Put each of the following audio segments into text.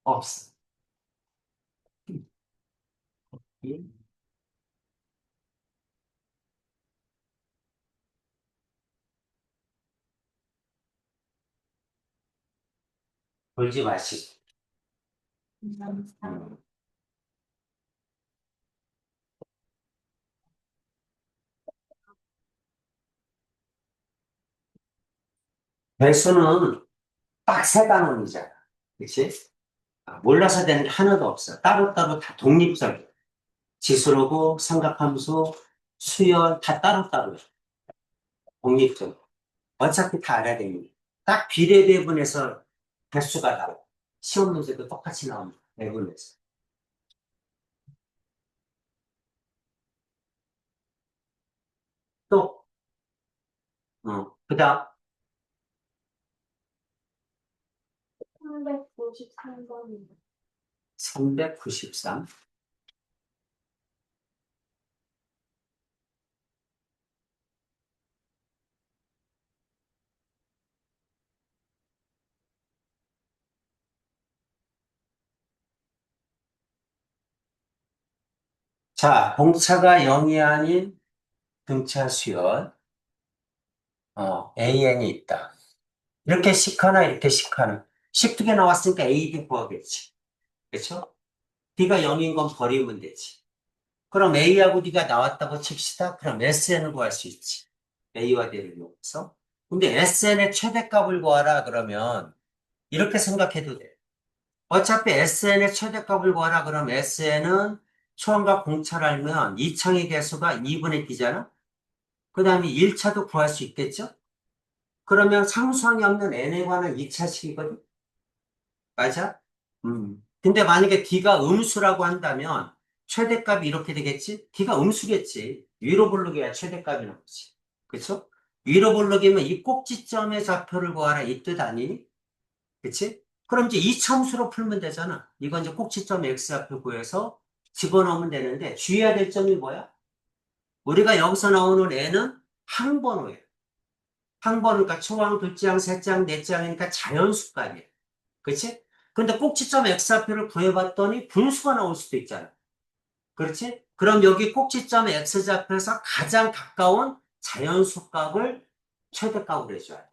없어. 돌지 마시고. 음. 배수는 딱 세 단원이잖아. 그치? 몰라서 되는 게 하나도 없어. 따로따로 다 독립적이야. 지수로고, 삼각함수, 수열 다 따로따로 독립적이야. 어차피 다 알아야 됩니다. 딱 비례배분에서 배수가 나와. 시험 문제도 똑같이 나옵니다. 배분에서. 또, 그 다음, 393번입니다. 393. 자, 공차가 0이 아닌 등차 수열, AN이 있다. 이렇게 식하나 이렇게 식하나. 식두개 나왔으니까 AD 구하겠지. 그렇죠? D가 0인 건 버리면 되지. 그럼 A하고 D가 나왔다고 칩시다. 그럼 SN을 구할 수 있지. A와 D를 이용해서. 근데 SN의 최대값을 구하라 그러면 이렇게 생각해도 돼. 어차피 SN의 최대값을 구하라 그러면 SN은 초항과 공차를 알면 이창의 개수가 2분의 D잖아? 그 다음에 1차도 구할 수 있겠죠? 그러면 상수항이 없는 n에 관한 2차식이거든? 맞아? 근데 만약에 D가 음수라고 한다면 최대값이 이렇게 되겠지? D가 음수겠지. 위로 볼록이야 최대값이 나오지. 그쵸? 위로 볼록이면 이 꼭지점의 좌표를 구하라 이 뜻 아니니? 그치? 그럼 이제 이차함수로 풀면 되잖아. 이건 이제 꼭지점 x좌표 구해서 집어넣으면 되는데 주의해야 될 점이 뭐야? 우리가 여기서 나오는 n은 항번호예요. 항번호, 그러니까 초항, 둘째항, 셋째항, 넷째항이니까 자연수값이에요. 그치? 근데 꼭지점 x좌표를 구해봤더니 분수가 나올 수도 있잖아. 그렇지? 그럼 여기 꼭지점 x좌표에서 가장 가까운 자연수값을 최대값으로 해줘야 돼.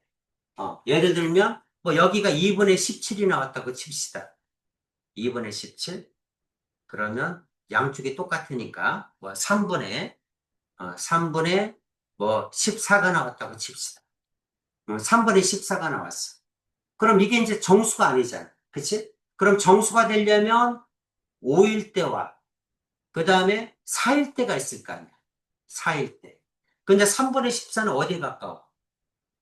예를 들면, 뭐 여기가 2분의 17이 나왔다고 칩시다. 2분의 17. 그러면 양쪽이 똑같으니까, 뭐 3분의 뭐 14가 나왔다고 칩시다. 3분의 14가 나왔어. 그럼 이게 이제 정수가 아니잖아. 그치? 그럼 정수가 되려면 5일 때와 그 다음에 4일 때가 있을 거 아니야. 4일 때. 근데 3분의 14는 어디에 가까워?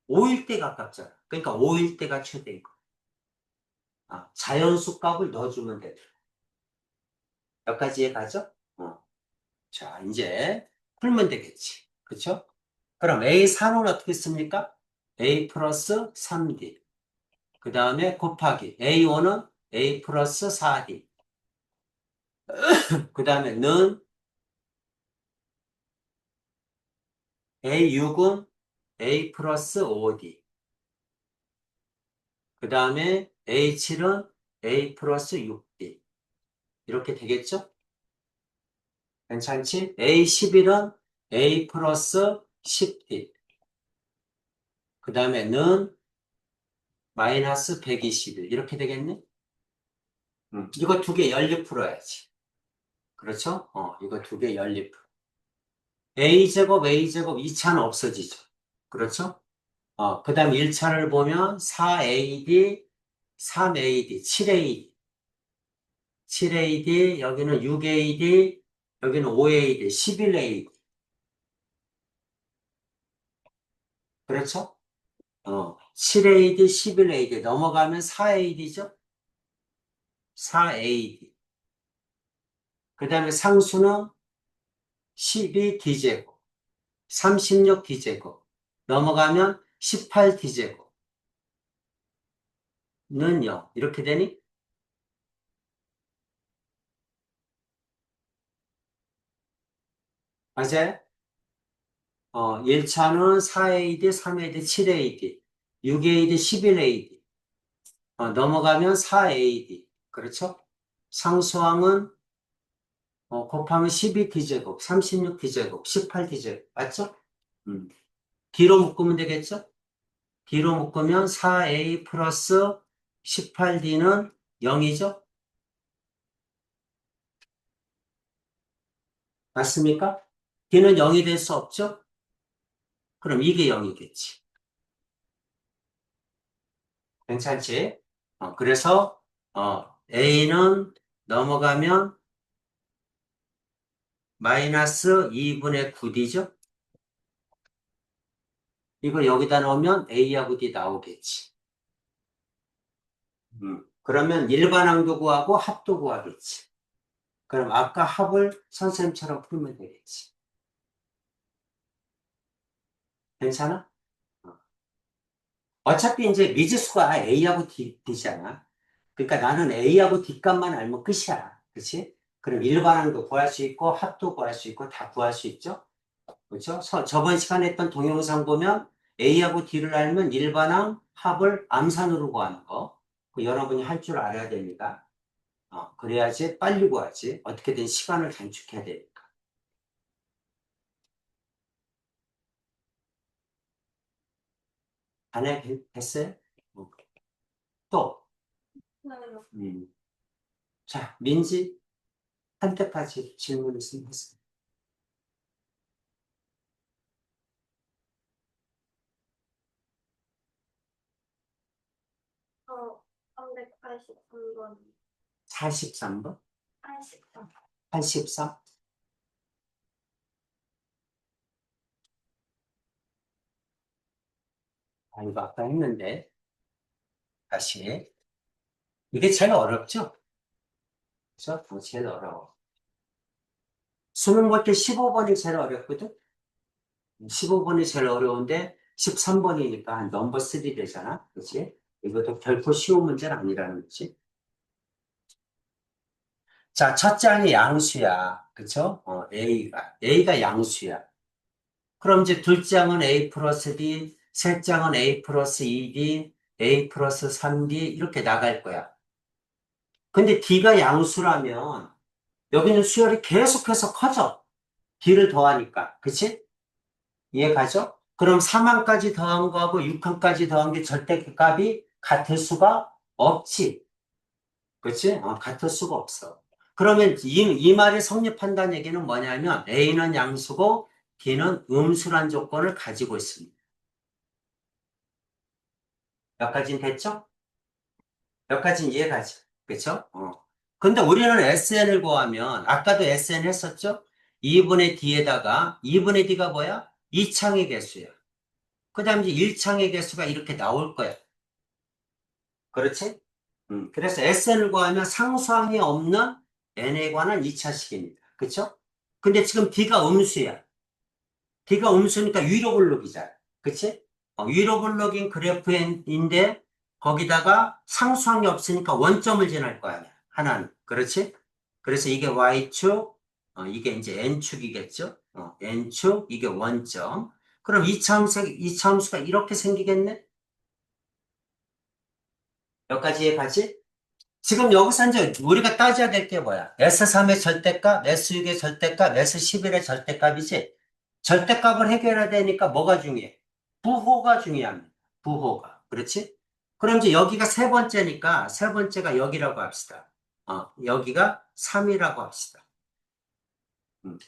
5일 때 가깝잖아. 그러니까 5일 때가 최대인 거야. 자연수 값을 넣어주면 돼. 여기까지 이해가죠? 자, 이제 풀면 되겠지. 그쵸? 그럼 A4는 어떻게 씁니까? A 플러스 3D. 그 다음에 곱하기 A5는 A 플러스 4D. 그 다음에 는 A6은 A 플러스 5D. 그 다음에 A7은 A 플러스 6D. 이렇게 되겠죠? 괜찮지? A11은 A 플러스 10D. 그 다음에 는 마이너스 121. 이렇게 되겠네? 이거 두 개 연립 풀어야지. 그렇죠? 이거 두 개 연립. A제곱, A제곱 2차는 없어지죠. 그렇죠? 그 다음 1차를 보면 4AD, 3AD, 7AD. 7AD, 여기는 6AD, 여기는 5AD, 11AD. 그렇죠? 7AD, 11AD. 넘어가면 4AD죠? 4AD. 그 다음에 상수는 12D제곱, 36D제곱. 넘어가면 18D제곱는 0. 이렇게 되니? 맞아요? 1차는 4AD, 3AD, 7AD, 6AD, 11AD. 넘어가면 4AD. 그렇죠? 상수항은 곱하면 12D제곱, 36D제곱, 18D제곱. 맞죠? 음. D로 묶으면 되겠죠? D로 묶으면 4A 플러스 18D는 0이죠? 맞습니까? D는 0이 될 수 없죠? 그럼 이게 0이겠지. 괜찮지? 그래서 A는 넘어가면 마이너스 2분의 9D죠? 이거 여기다 넣으면 A하고 D 나오겠지. 그러면 일반항도 구하고 합도 구하겠지. 그럼 아까 합을 선생님처럼 풀면 되겠지. 괜찮아? 어. 어차피 이제 미지수가 A하고 D잖아. 그러니까 나는 A하고 D 값만 알면 끝이야. 그치? 그럼 일반항도 구할 수 있고 합도 구할 수 있고 다 구할 수 있죠? 그렇죠? 저번 시간에 했던 동영상 보면 A하고 D를 알면 일반항, 합을 암산으로 구하는 거. 여러분이 할 줄 알아야 됩니다. 그래야지 빨리 구하지. 어떻게든 시간을 단축해야 되니까. 안에 됐어요? 어. 또, 음. 자, 민지, 한테까지 질문을 했어. 어, 383번. 43번? 83. 83? 이거 아까 했는데, 다시. 이게 제일 어렵죠? 그죠? 제일 어려워. 수능 볼 때 15번이 제일 어렵거든? 15번이 제일 어려운데, 13번이니까 넘버 3 되잖아? 그치? 이것도 결코 쉬운 문제는 아니라는 거지. 자, 첫 장이 양수야. 그쵸? A가 양수야. 그럼 이제 둘 장은 A 플러스 B, 셋 장은 A 플러스 2B, A 플러스 3B, 이렇게 나갈 거야. 근데 D가 양수라면, 여기는 수열이 계속해서 커져. D를 더하니까. 그치? 이해 가죠? 그럼 3항까지 더한 거하고 6항까지 더한 게 절대값이 같을 수가 없지. 그치? 같을 수가 없어. 그러면 이 말이 성립한다는 얘기는 뭐냐면 A는 양수고 D는 음수란 조건을 가지고 있습니다. 여기까지는 됐죠? 여기까지는 이해가죠? 그쵸? 근데 우리는 SN을 구하면 아까도 SN 했었죠? 2분의 D에다가 2분의 D가 뭐야? 2창의 개수야. 그 다음에 이제 1창의 개수가 이렇게 나올 거야. 그렇지? 그래서 SN을 구하면 상수항이 없는 N에 관한 2차식입니다. 그쵸? 근데 지금 D가 음수야. D가 음수니까 위로 블록이잖아. 그치? 위로 블록인 그래프인데 거기다가 상수항이 없으니까 원점을 지날 거 아니야. 하나는. 그렇지? 그래서 이게 Y축, 이게 이제 N축이겠죠? N축, 이게 원점. 그럼 이차함수가 이렇게 생기겠네? 여기까지 가지? 지금 여기서 이제 우리가 따져야 될 게 뭐야? S3의 절대값, S6의 절대값, S11의 절대값이지? 절대값을 해결해야 되니까 뭐가 중요해? 부호가 중요합니다. 부호가. 그렇지? 그럼 이제 여기가 세 번째니까 세 번째가 여기라고 합시다. 여기가 3이라고 합시다.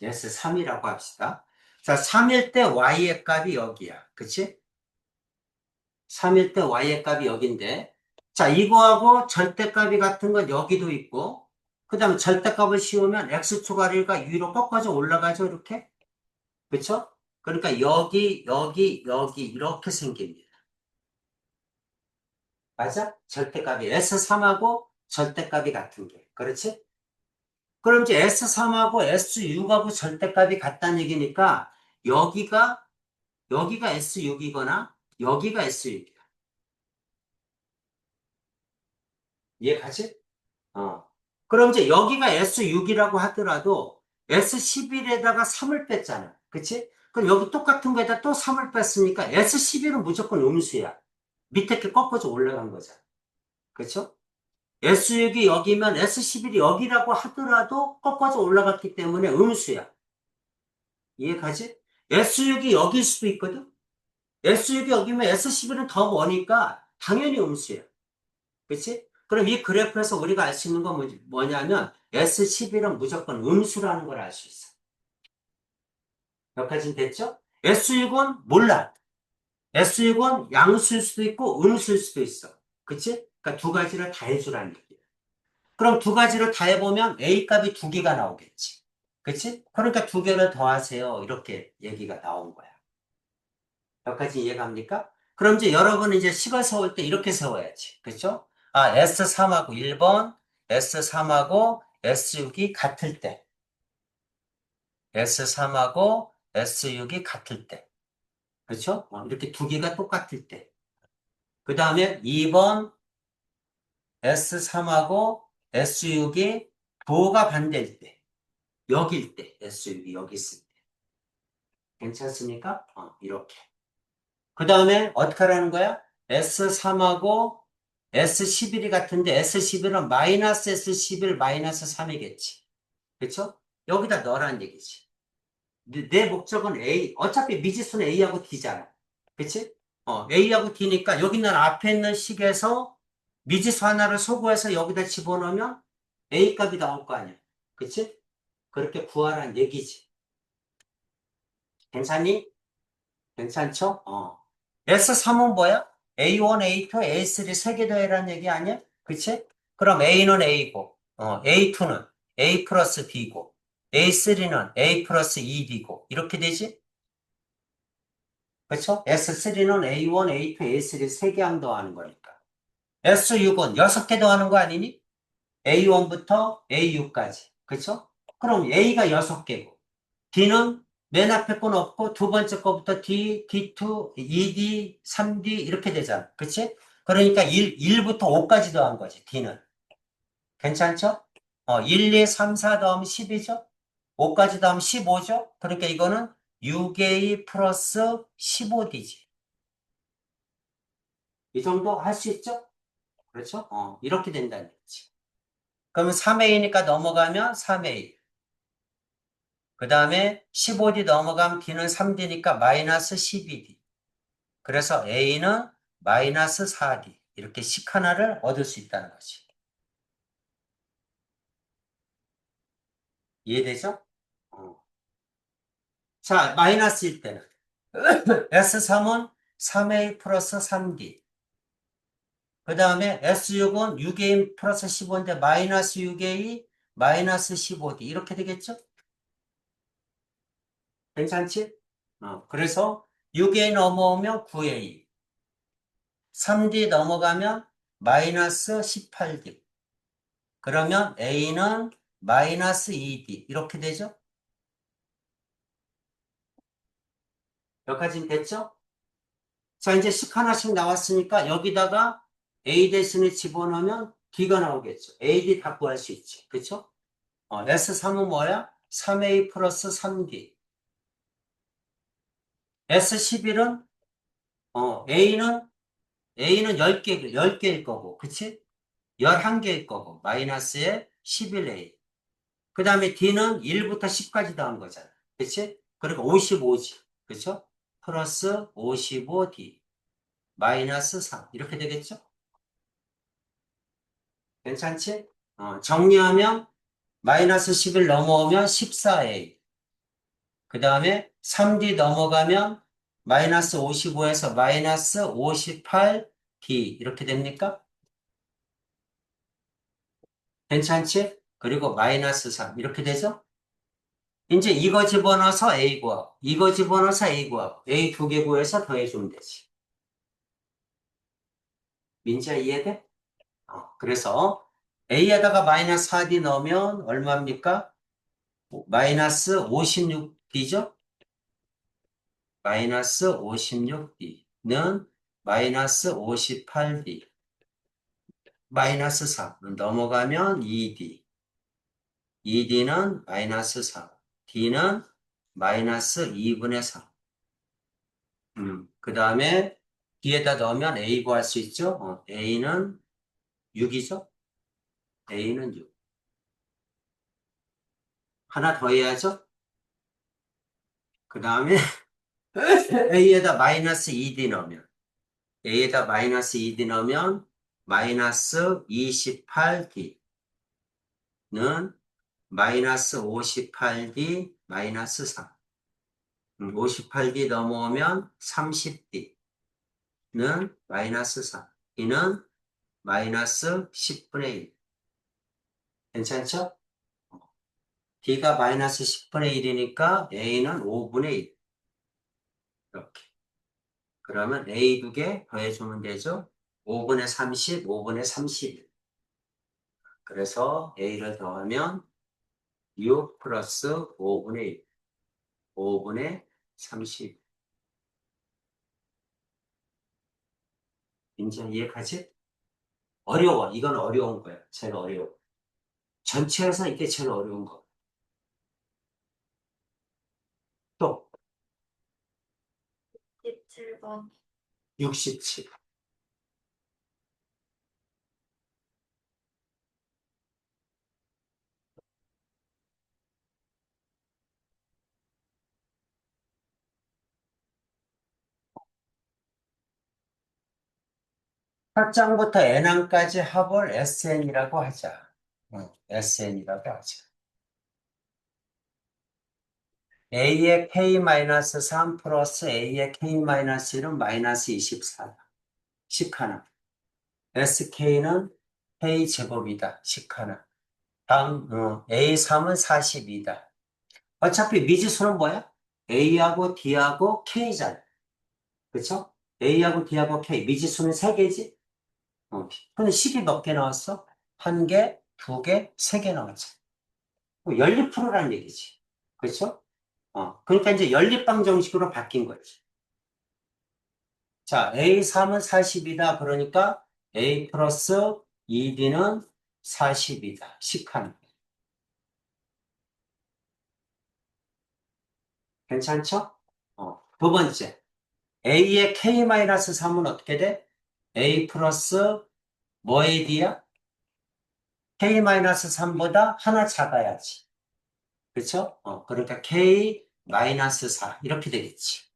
S3이라고 합시다. 자, 3일 때 Y의 값이 여기야. 그치? 3일 때 Y의 값이 여기인데, 자, 이거하고 절대값이 같은 건 여기도 있고, 그 다음에 절대값을 씌우면 X축 아래가 위로 꺾어져 올라가죠, 이렇게? 그쵸? 그러니까 여기, 이렇게 생깁니다. 맞아? 절대값이 S3하고 절대값이 같은 게. 그렇지? 그럼 이제 S3하고 S6하고 절대값이 같다는 얘기니까, 여기가, 여기가 S6이거나, 여기가 S6이야. 이해가지? 어. 그럼 이제 여기가 S6이라고 하더라도 S11에다가 3을 뺐잖아. 그치? 그럼 여기 똑같은 거에다 또 3을 뺐으니까 S11은 무조건 음수야. 밑에 게 꺾어져 올라간 거잖아. 그쵸? S6이 여기면 S11이 여기라고 하더라도 꺾어서 올라갔기 때문에 음수야. 이해가지? S6이 여기일 수도 있거든? S6이 여기면 S11은 더 머니까 당연히 음수야. 그치? 그럼 이 그래프에서 우리가 알 수 있는 건 뭐냐면 S11은 무조건 음수라는 걸 알 수 있어. 여기까지는 됐죠? S6은 몰라. S6은 양수일 수도 있고 음수일 수도 있어. 그치? 그러니까 두 가지를 다 해주라는 얘기야. 그럼 두 가지를 다 해보면 A 값이 두 개가 나오겠지. 그치? 그러니까 두 개를 더하세요. 이렇게 얘기가 나온 거야. 여기까지 이해갑니까? 그럼 이제 여러분은 이제 식을 세울 때 이렇게 세워야지. 그쵸? 아, S3하고 1번, S3하고 S6이 같을 때. S3하고 S6이 같을 때. 그쵸? 이렇게 두 개가 똑같을 때. 그 다음에 2번 S3하고 S6이 부호가 반대일 때. 여기일 때. S6이 여기 있을 때. 괜찮습니까? 이렇게. 그 다음에 어떻게 하라는 거야? S3하고 S11이 같은데 S11은 마이너스 S11 마이너스 3이겠지. 그쵸? 여기다 넣으라는 얘기지. 내 목적은 A. 어차피 미지수는 A하고 D잖아. 그치? A하고 D니까 여기 있는 앞에 있는 식에서 미지수 하나를 소구해서 여기다 집어넣으면 A 값이 나올 거 아니야. 그치? 그렇게 구하라는 얘기지. 괜찮니? 괜찮죠? S3은 뭐야? A1, A2, A3 세 개 더해라는 얘기 아니야? 그치? 그럼 A는 A고, A2는 A 플러스 B고, A3는 A 플러스 2B고, 이렇게 되지? 그쵸? S3는 A1, A2, A3 세 개 항 더하는 거니까. S6은 여섯 개 더하는 거 아니니? A1부터 A6까지. 그쵸? 그럼 A가 여섯 개고, D는 맨 앞에 건 없고 두 번째 거부터 D, D2, 2D, 3D 이렇게 되잖아. 그치? 그러니까 1부터 5까지 더한 거지, D는. 괜찮죠? 1, 2, 3, 4 더하면 10이죠? 5까지 더하면 15죠? 그러니까 이거는 6A 플러스 15D지. 이 정도 할 수 있죠? 그렇죠? 이렇게 된다는 거지. 그러면 3A니까 넘어가면 3A. 그 다음에 15D 넘어가면 D는 3D니까 마이너스 12D. 그래서 A는 마이너스 4D. 이렇게 식 하나를 얻을 수 있다는 거지. 이해되죠? 어. 자, 마이너스일 때는. S3은 3A 플러스 3D. 그 다음에 S6은 6A 플러스 15인데 마이너스 6A 마이너스 15D. 이렇게 되겠죠? 괜찮지? 그래서 6A 넘어오면 9A. 3D 넘어가면 마이너스 18D. 그러면 A는 마이너스 2D. 이렇게 되죠? 여기까지는 됐죠? 자, 이제 식 하나씩 나왔으니까 여기다가 A 대신에 집어넣으면 D가 나오겠죠. AD 다 구할 수 있지. 그쵸? S3은 뭐야? 3A 플러스 3D. S11은, A는 10개일 거고. 그치? 11개일 거고. 마이너스에 11A. 그 다음에 D는 1부터 10까지 더한 거잖아. 그치? 그러니까 55지. 그쵸? 플러스 55D. 마이너스 3. 이렇게 되겠죠? 괜찮지? 정리하면 마이너스 10을 넘어오면 14A. 그 다음에 3D 넘어가면 마이너스 55에서 마이너스 58D. 이렇게 됩니까? 괜찮지? 그리고 마이너스 3. 이렇게 되죠? 이제 이거 집어넣어서 A 구하고, 이거 집어넣어서 A 구하고, A 두 개 구해서 더해주면 되지. 민지야 이해돼? 그래서 A에다가 마이너스 4D 넣으면 얼마입니까? 마이너스 56D죠? 마이너스 56D는 마이너스 58D. 마이너스 3. 넘어가면 2D. 2D는 마이너스 3. D는 마이너스 2분의 3. 그 다음에 D에다 넣으면 A 구할 수 있죠? A는 6이죠? A는 6. 하나 더 해야죠? 그 다음에 A에다 마이너스 2D 넣으면 A에다 마이너스 2D 넣으면 마이너스 28D는 마이너스 58D 마이너스 3. 58D 넘어오면 30D는 마이너스 4. D는 마이너스 10분의 1. 괜찮죠? D가 마이너스 10분의 1이니까 A는 5분의 1. 이렇게. 그러면 A 2개 더해주면 되죠? 5분의 30, 5분의 31. 그래서 A를 더하면 6 플러스 5분의 1. 5분의 30. 이제 이해가지? 어려워. 이건 어려운 거야. 제일 어려워. 전체에서 이게 제일 어려운 거. 또 17번. 67. 합장부터 N항까지 합을 SN이라고 하자. SN이라고 하자. A의 K-3 플러스 A의 K-1은 마이너스 24. 10하나. SK는 K제곱이다. 10하나. 다음, A3은 42다. 어차피 미지수는 뭐야? A하고 D하고 K잖아. 그쵸? A하고 D하고 K. 미지수는 3개지? 근데 10이 몇 개 나왔어? 1개, 2개, 3개 나왔지. 연립프로라는 얘기지. 그렇죠? 그러니까 이제 연립방 정식으로 바뀐 거지. 자, A3은 40이다. 그러니까 A 플러스 2B는 40이다. 10칸. 괜찮죠? 두 번째. A의 K-3은 어떻게 돼? A 플러스 뭐의 D야? K-3보다 하나 작아야지. 그렇죠? 그러니까 K-4 이렇게 되겠지.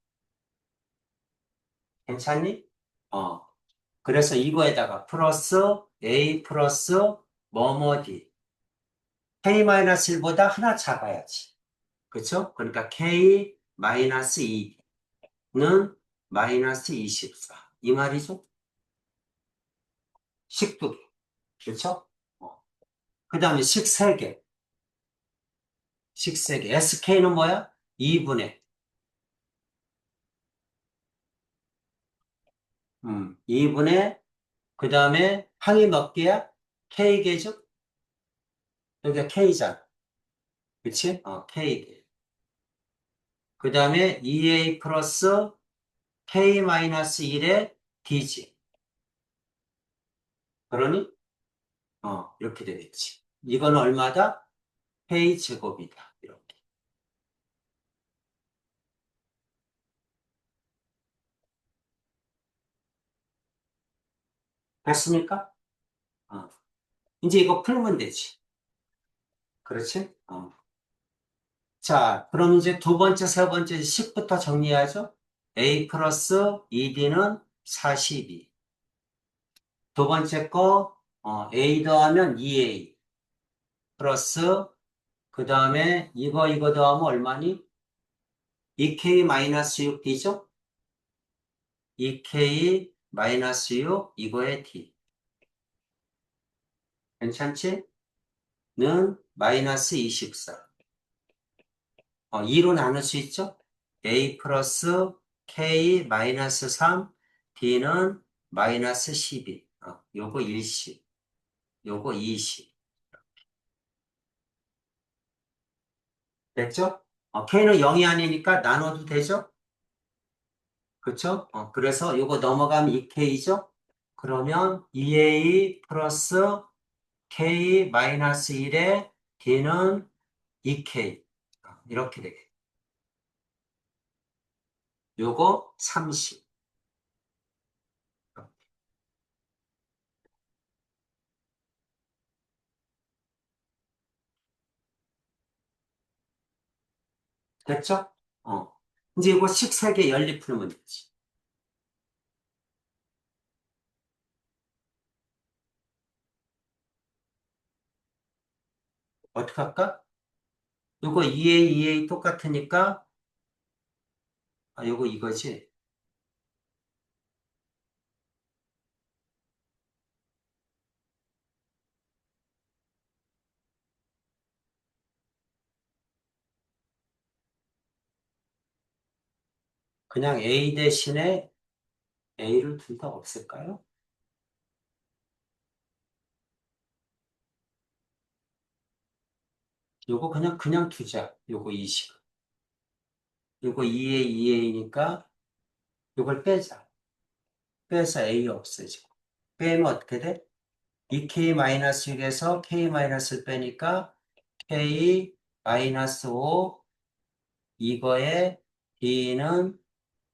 괜찮니? 그래서 이거에다가 플러스 A 플러스 뭐뭐 D K-1보다 하나 작아야지. 그렇죠? 그러니까 K-2D는 마이너스 24. 이 말이죠? 식두 개. 그렇죠? 그 다음에 식 3개. 식 3개. SK는 뭐야? 2분의 2분의 그 다음에 항이 몇 개야? K개죠? 여기가 K잖아. 그치? K개. 그 다음에 2A 플러스 K-1의 D지. 그러니, 이렇게 되겠지. 이건 얼마다? K 제곱이다. 이렇게. 됐습니까? 어. 이제 이거 풀면 되지. 그렇지? 자, 그럼 이제 두 번째, 세 번째 식부터 정리하죠. A 플러스 2B는 42. 두 번째 거, A 더하면 2A 플러스 그 다음에 이거 더하면 얼마니? 2K-6D죠? 2K-6 이거의 D. 괜찮지? 는 마이너스 24. 2로 나눌 수 있죠? A 플러스 K 마이너스 3 D는 마이너스 12. 요거 1씩. 요거 2씩. 됐죠? K는 0이 아니니까 나눠도 되죠? 그쵸? 그래서 요거 넘어가면 2K죠? 그러면 2A 플러스 K 마이너스 1에 D는 2K. 이렇게 되겠다. 요거 30. 됐죠? 이제 이거 식 3개 연립 풀면 되지. 어떻게 할까? 요거 2A, 2A 똑같으니까, 요거 이거지. 그냥 A 대신에 A를 둘 다 없을까요? 요거 그냥 두자. 요거 20. 요거 2A, 2A니까 요걸 빼자. 빼서 A 없애지고. 빼면 어떻게 돼? 2K-6에서 K-를 빼니까 K-5 이거에 D는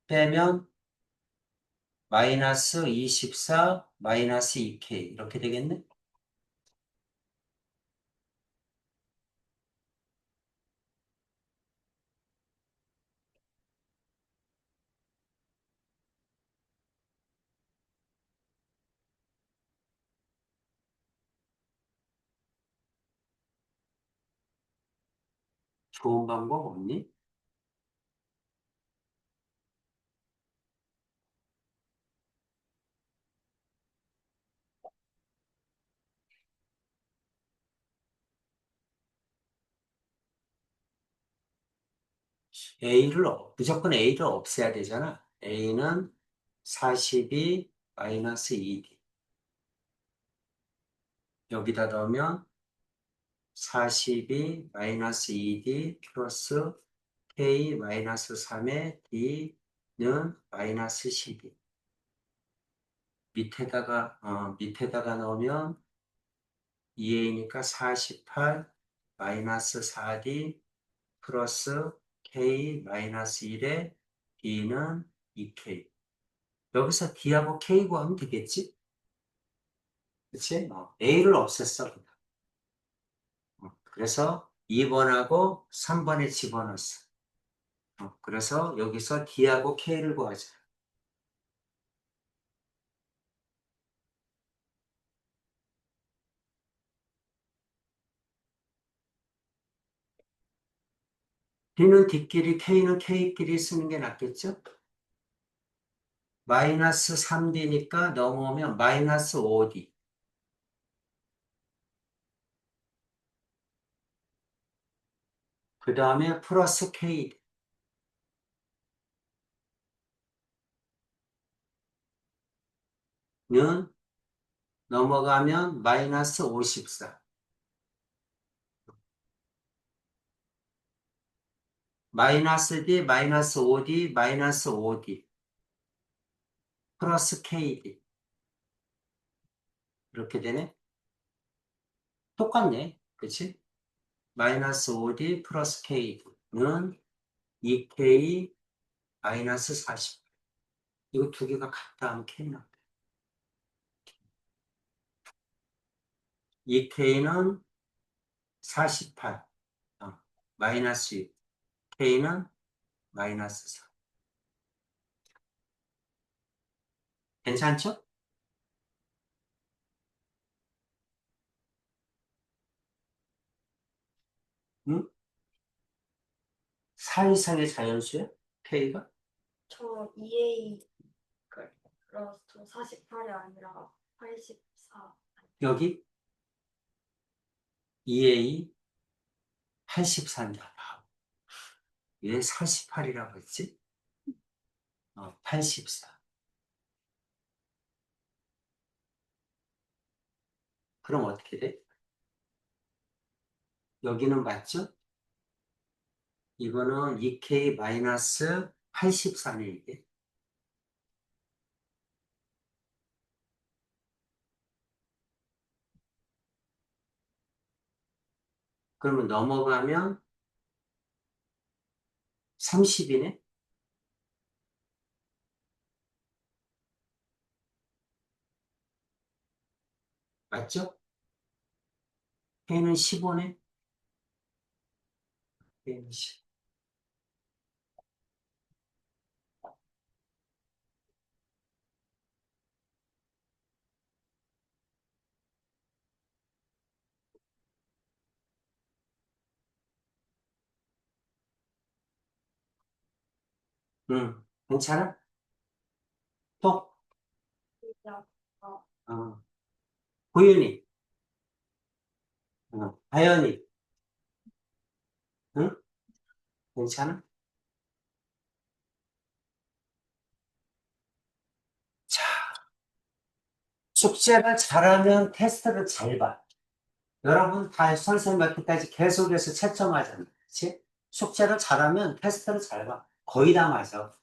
빼면 마이너스 24 마이너스 2K 이렇게 되겠네? 좋은 방법 없니? 무조건 A를 없애야 되잖아. A는 42 마이너스 2D. 여기다 넣으면 42 마이너스 2D 플러스 K 마이너스 3의 D는 마이너스 12. 밑에다가 넣으면 2A니까 48 마이너스 4D 플러스 K 마이너스 1의 D는 2K. 여기서 D하고 K 구하면 되겠지? 그치? A를 없앴어. 그래서 2번하고 3번에 집어넣었어. 그래서 여기서 D하고 K를 구하자. D는 D끼리, K는 K끼리 쓰는 게 낫겠죠? 마이너스 3D니까 넘어오면 마이너스 5D. 그 다음에 플러스 K는 넘어가면 마이너스 54. 마이너스 D, 마이너스 5D, 마이너스 5D. 플러스 KD. 이렇게 되네? 똑같네. 그치? 마이너스 5D 플러스 KD는 2K 마이너스 40. 이거 두 개가 같다 하면 K 나. 2K는 48. 마이너스 6. K는 마이너스 4. 괜찮죠? 응? 4 이상의 자연수야? K가? 저 2A 플러스 저 48이 아니라 84. 여기 2A 84냐? 왜 48이라고 했지? 84. 그럼 어떻게 돼? 여기는 맞죠? 이거는 2K 마이너스 84네, 이게. 그러면 넘어가면 30이네? 맞죠? K는 15네? K는 10. 응. 괜찮아? 또, 시작. 어, 고윤이, 하연이, 응? 괜찮아? 자, 숙제를 잘하면 테스트를 잘 봐. 여러분 다 선생님 할 때까지 계속해서 채점하잖아. 그치? 숙제를 잘하면 테스트를 잘 봐. 거의 다 맞아.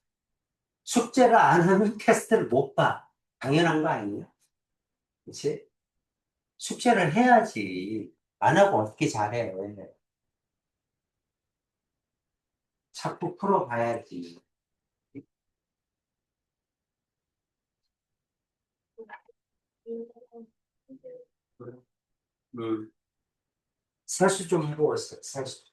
숙제를 안 하면 테스트를 못 봐. 당연한 거 아니에요? 그치? 숙제를 해야지. 안 하고 어떻게 잘해. 자꾸 풀어봐야지. 음, 세수 좀 해보고 있어, 세수.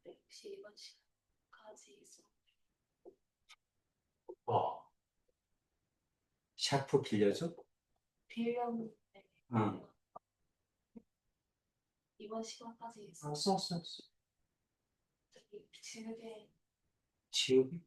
혹시 이번 시간까지 있어? 어, 샤프 빌려줘? 빌렸는데 응. 이번 시간까지 있어. 써. 저기 지우개 지우개?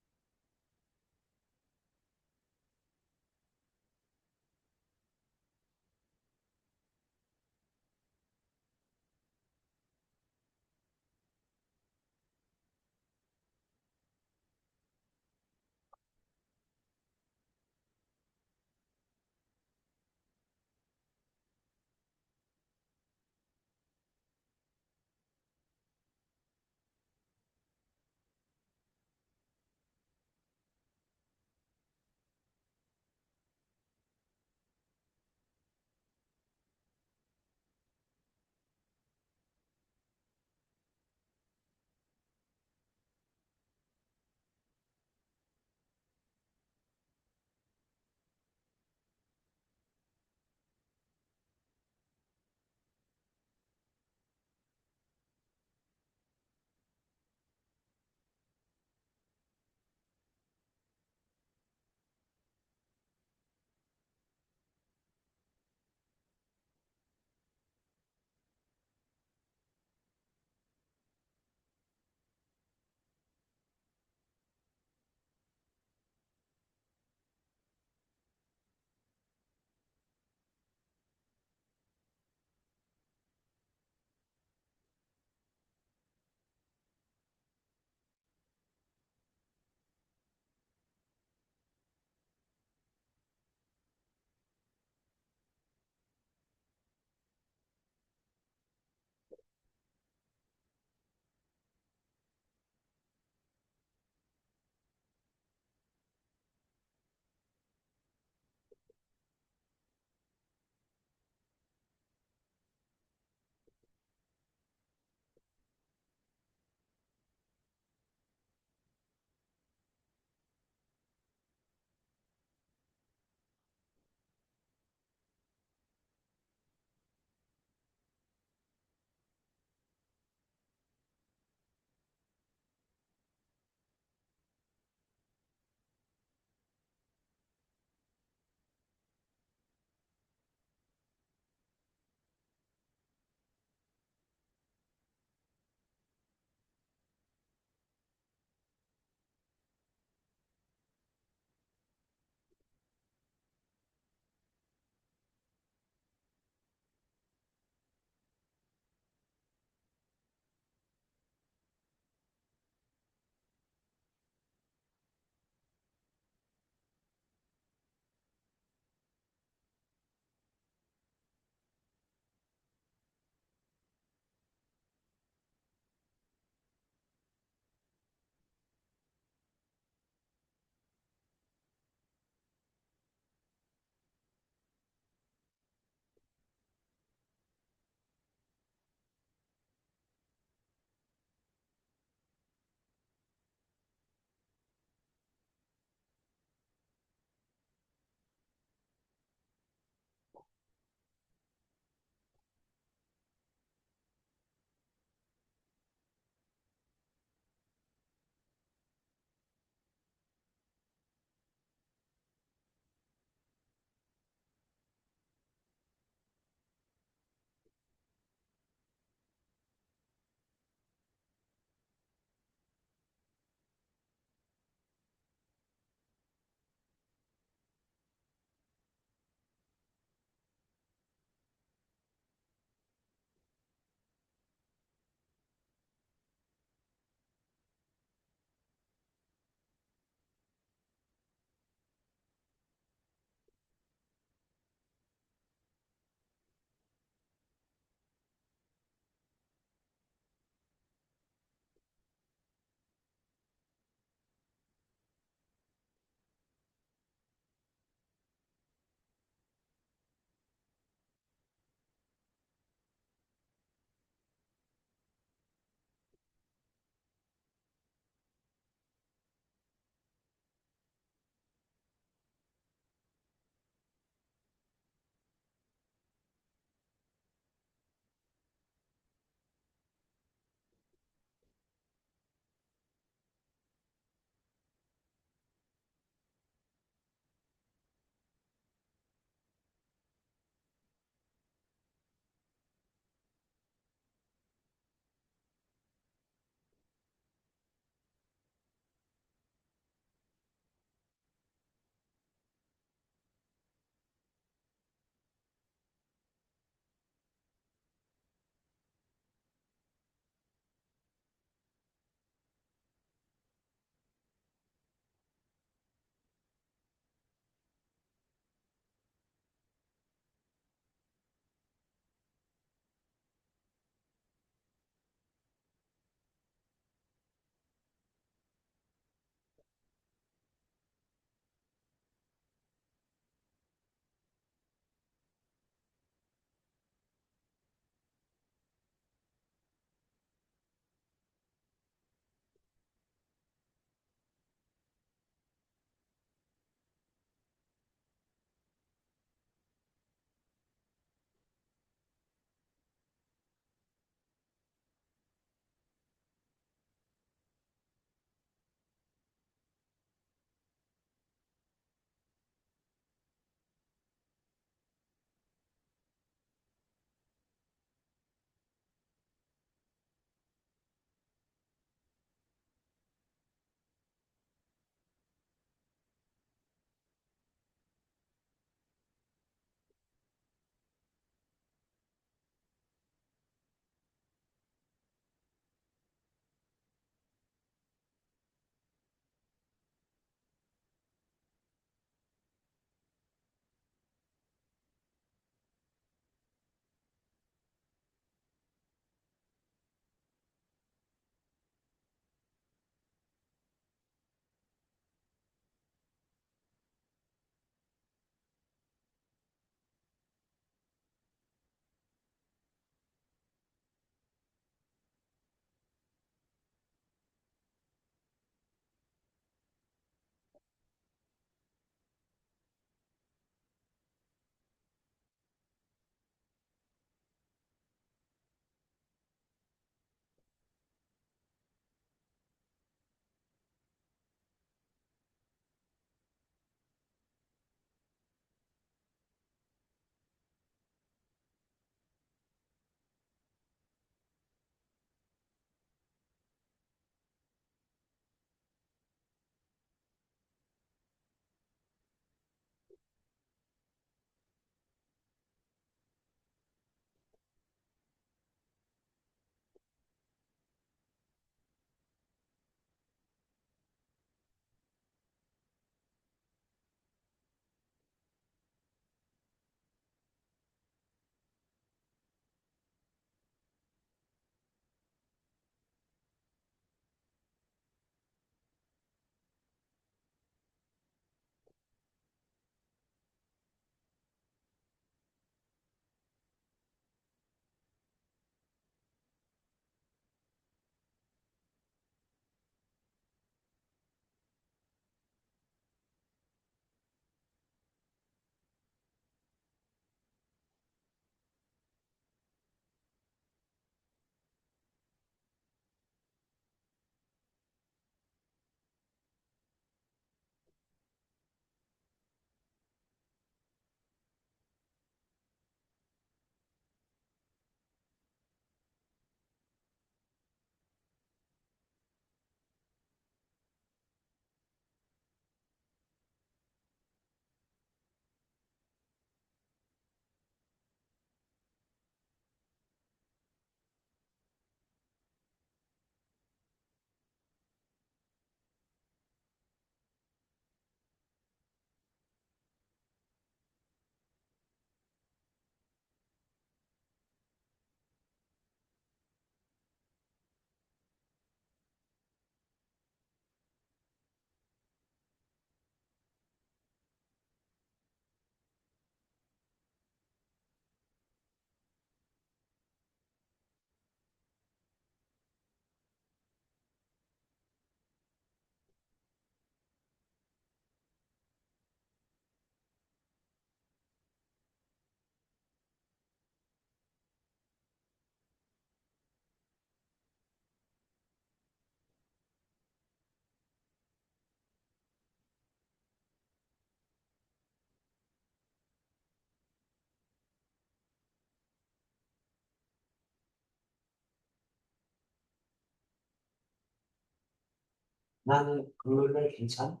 나는 금요일날 괜찮아?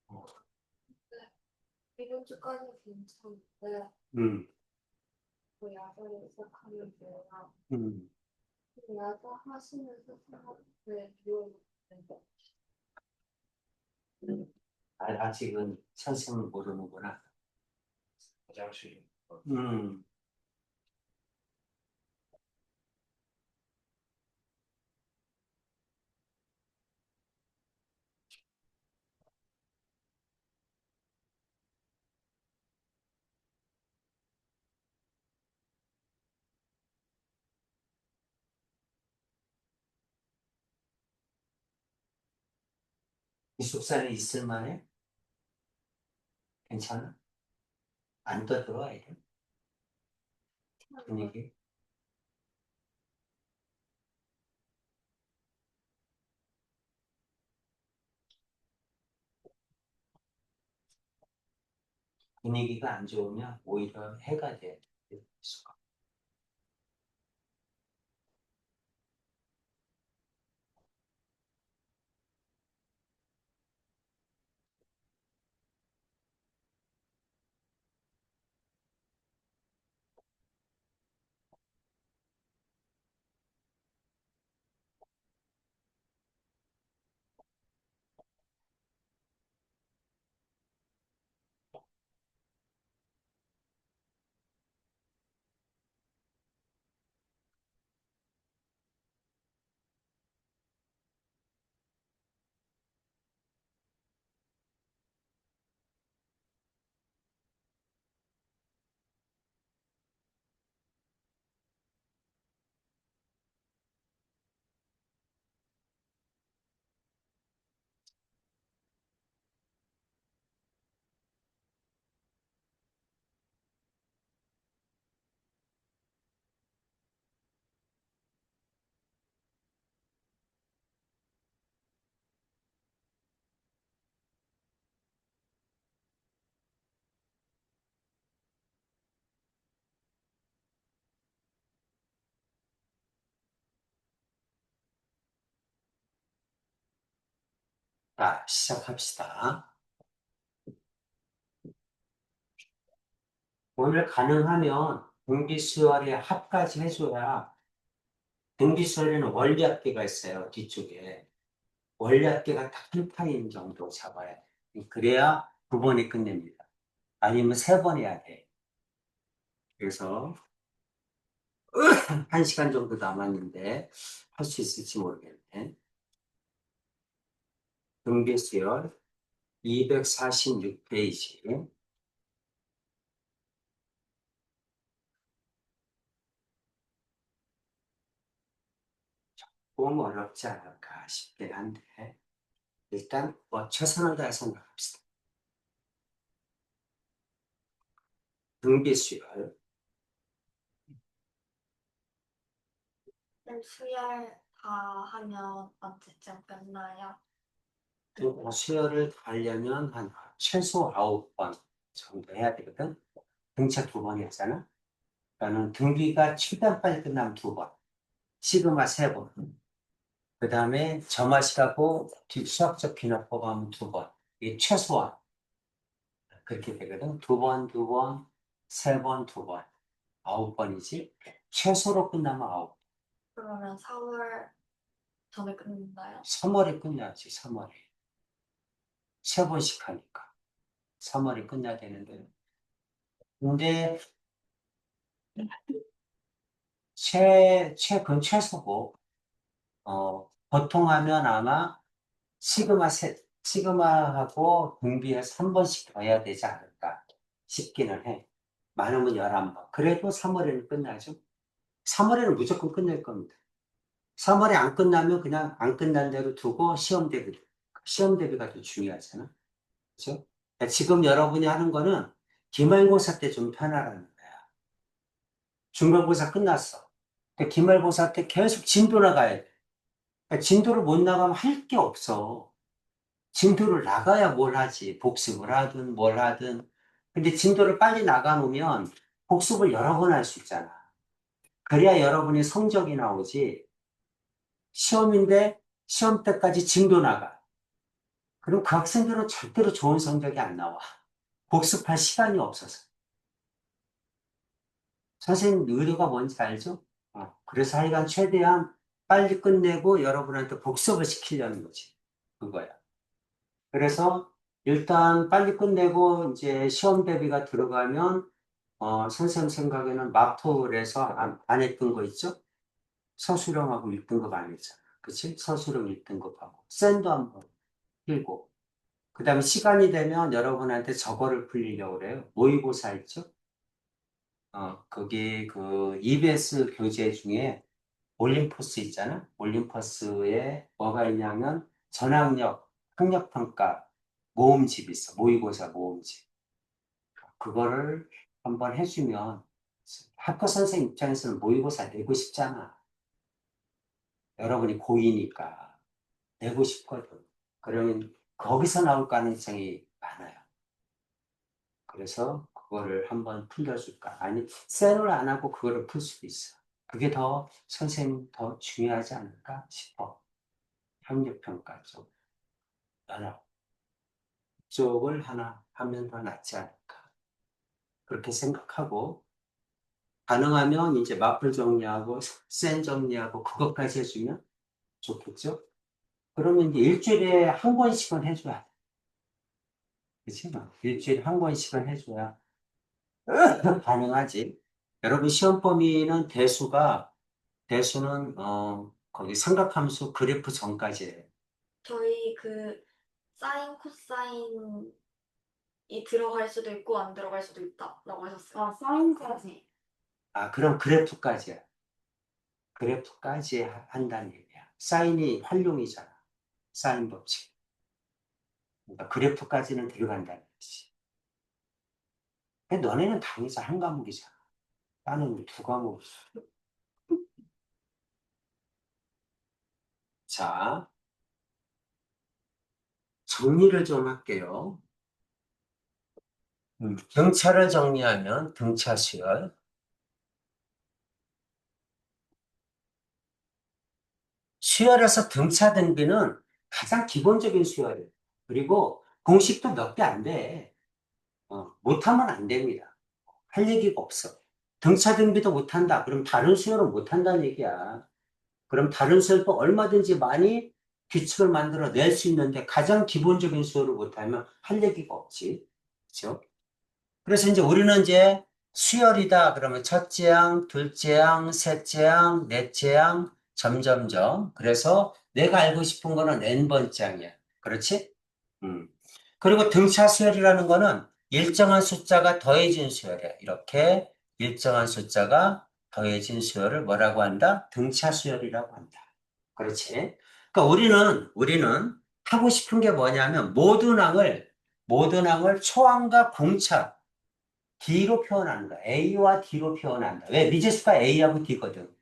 어, 이번 주까지 괜찮은데 음, 그 야자를 시작하면 돼요. 음. 야자 하시면서 사람들 비워놓는데 아직은 선생을 모르는구나. 화장실. 음, 기숙사에 있을 만해? 괜찮아? 안 떠들어와야 돼? 분위기? 분위기가 안 좋으면 오히려 해가 돼. 자, 시작합시다. 오늘 가능하면 등비수열의 합까지 해줘야 등비수열에는 원리합계가 있어요. 뒤쪽에. 원리합계가 딱 한 타임 정도 잡아야 돼. 그래야 두 번에 끝냅니다. 아니면 세 번 해야 돼. 그래서 한 시간 정도 남았는데 할 수 있을지 모르겠네. 등비수열 246페이지. 조금 어렵지 않을까 싶긴 한데 일단 최선을 다해서 나갑시다. 등비수열 수열 다 하면 언제쯤 끝나요? 수열을 하려면 한 최소 9번 정도 해야 되거든. 등차 2번 했잖아. 그러니까 등비가 최대한 빨리 끝나면 2번, 시그마 3번, 그 다음에 점화시하고 수학적 기납법 하면 2번. 이게 최소한 그렇게 되거든. 2번, 2번, 3번, 2번, 9번이지. 최소로 끝나면 9번. 그러면 4월 전에 끝나요? 3월에 끝나지, 3월에. 3번씩 하니까. 3월에 끝나야 되는데. 근데 그건 최소고, 보통 하면 아마 시그마하고 등비해서 한 번씩 더 해야 되지 않을까 싶기는 해. 많으면 11번. 그래도 3월에는 끝나죠. 3월에는 무조건 끝낼 겁니다. 3월에 안 끝나면 그냥 안 끝난 대로 두고 시험 대비가 더 중요하잖아. 그죠? 그러니까 지금 여러분이 하는 거는 기말고사 때 좀 편하라는 거야. 중간고사 끝났어. 근데 기말고사 때 계속 진도 나가야 돼. 그러니까 진도를 못 나가면 할 게 없어. 진도를 나가야 뭘 하지. 복습을 하든 뭘 하든. 근데 진도를 빨리 나가 놓으면 복습을 여러 번 할 수 있잖아. 그래야 여러분이 성적이 나오지. 시험인데 시험 때까지 진도 나가. 그럼 그 학생들은 절대로 좋은 성적이 안 나와. 복습할 시간이 없어서. 선생님 의도가 뭔지 알죠? 그래서 하여간 최대한 빨리 끝내고 여러분한테 복습을 시키려는 거지. 그거야. 그래서 일단 빨리 끝내고 이제 시험 대비가 들어가면 선생님 생각에는 마플에서 안 했던 거 있죠? 서술형하고 1등급 안 했잖아. 그치? 서술형 1등급하고 샌도 한번 풀고 그 다음에 시간이 되면 여러분한테 저거를 풀리려고 그래요. 모의고사 있죠? 거기 그 EBS 교재 중에 올림포스 있잖아. 올림포스에 뭐가 있냐면 전학력, 학력평가 모음집 있어. 모의고사 모음집. 그거를 한번 해주면 학교 선생님 입장에서는 모의고사 내고 싶잖아. 여러분이 고이니까 내고 싶거든. 그러면 거기서 나올 가능성이 많아요. 그래서 그거를 한번 풀려줄까? 아니, 셀을 안 하고 그거를 풀 수도 있어. 그게 더 선생님 더 중요하지 않을까 싶어. 학력평가 쪽. 연합 쪽을 하나 하면 더 낫지 않을까. 그렇게 생각하고, 가능하면 이제 마플 정리하고, 센 정리하고, 그것까지 해주면 좋겠죠? 그러면 이제 일주일에 한 번씩은 해줘야 돼. 그치? 일주일에 한 번씩은 해줘야 가능하지. 여러분 시험 범위는 대수는 거기 삼각함수 그래프 전까지예요. 저희 그 사인, 코사인이 들어갈 수도 있고 안 들어갈 수도 있다라고 하셨어요. 아, 사인까지. 그럼 그래프까지야. 그래프까지 한다는 얘기야. 사인이 활용이잖아. 사인 법칙. 그러니까 그래프까지는 들어간다는 얘기지. 근데 너네는 당연히 한 과목이잖아. 나는 두 과목. 자, 정리를 좀 할게요. 등차를 정리하면 등차 수열. 수열에서 등차 등비는 가장 기본적인 수열이에요. 그리고 공식도 몇 개 안 돼. 못하면 안 됩니다. 할 얘기가 없어. 등차 등비도 못한다. 그럼 다른 수열은 못한다는 얘기야. 그럼 다른 수열도 얼마든지 많이 규칙을 만들어 낼 수 있는데 가장 기본적인 수열을 못하면 할 얘기가 없지. 그렇죠? 그래서 이제 우리는 이제 수열이다. 그러면 첫째 항, 둘째 항, 셋째 항, 넷째 항, 점점점. 그래서 내가 알고 싶은 거는 n번째 항이야. 그렇지? 음. 그리고 등차 수열이라는 거는 일정한 숫자가 더해진 수열이야. 이렇게 일정한 숫자가 더해진 수열을 뭐라고 한다? 등차 수열이라고 한다. 그렇지? 그러니까 우리는 하고 싶은 게 뭐냐면 모든 항을 초항과 공차 D로 표현하는 거야. A와 D로 표현한다. 왜? 미지수가 A하고 D거든.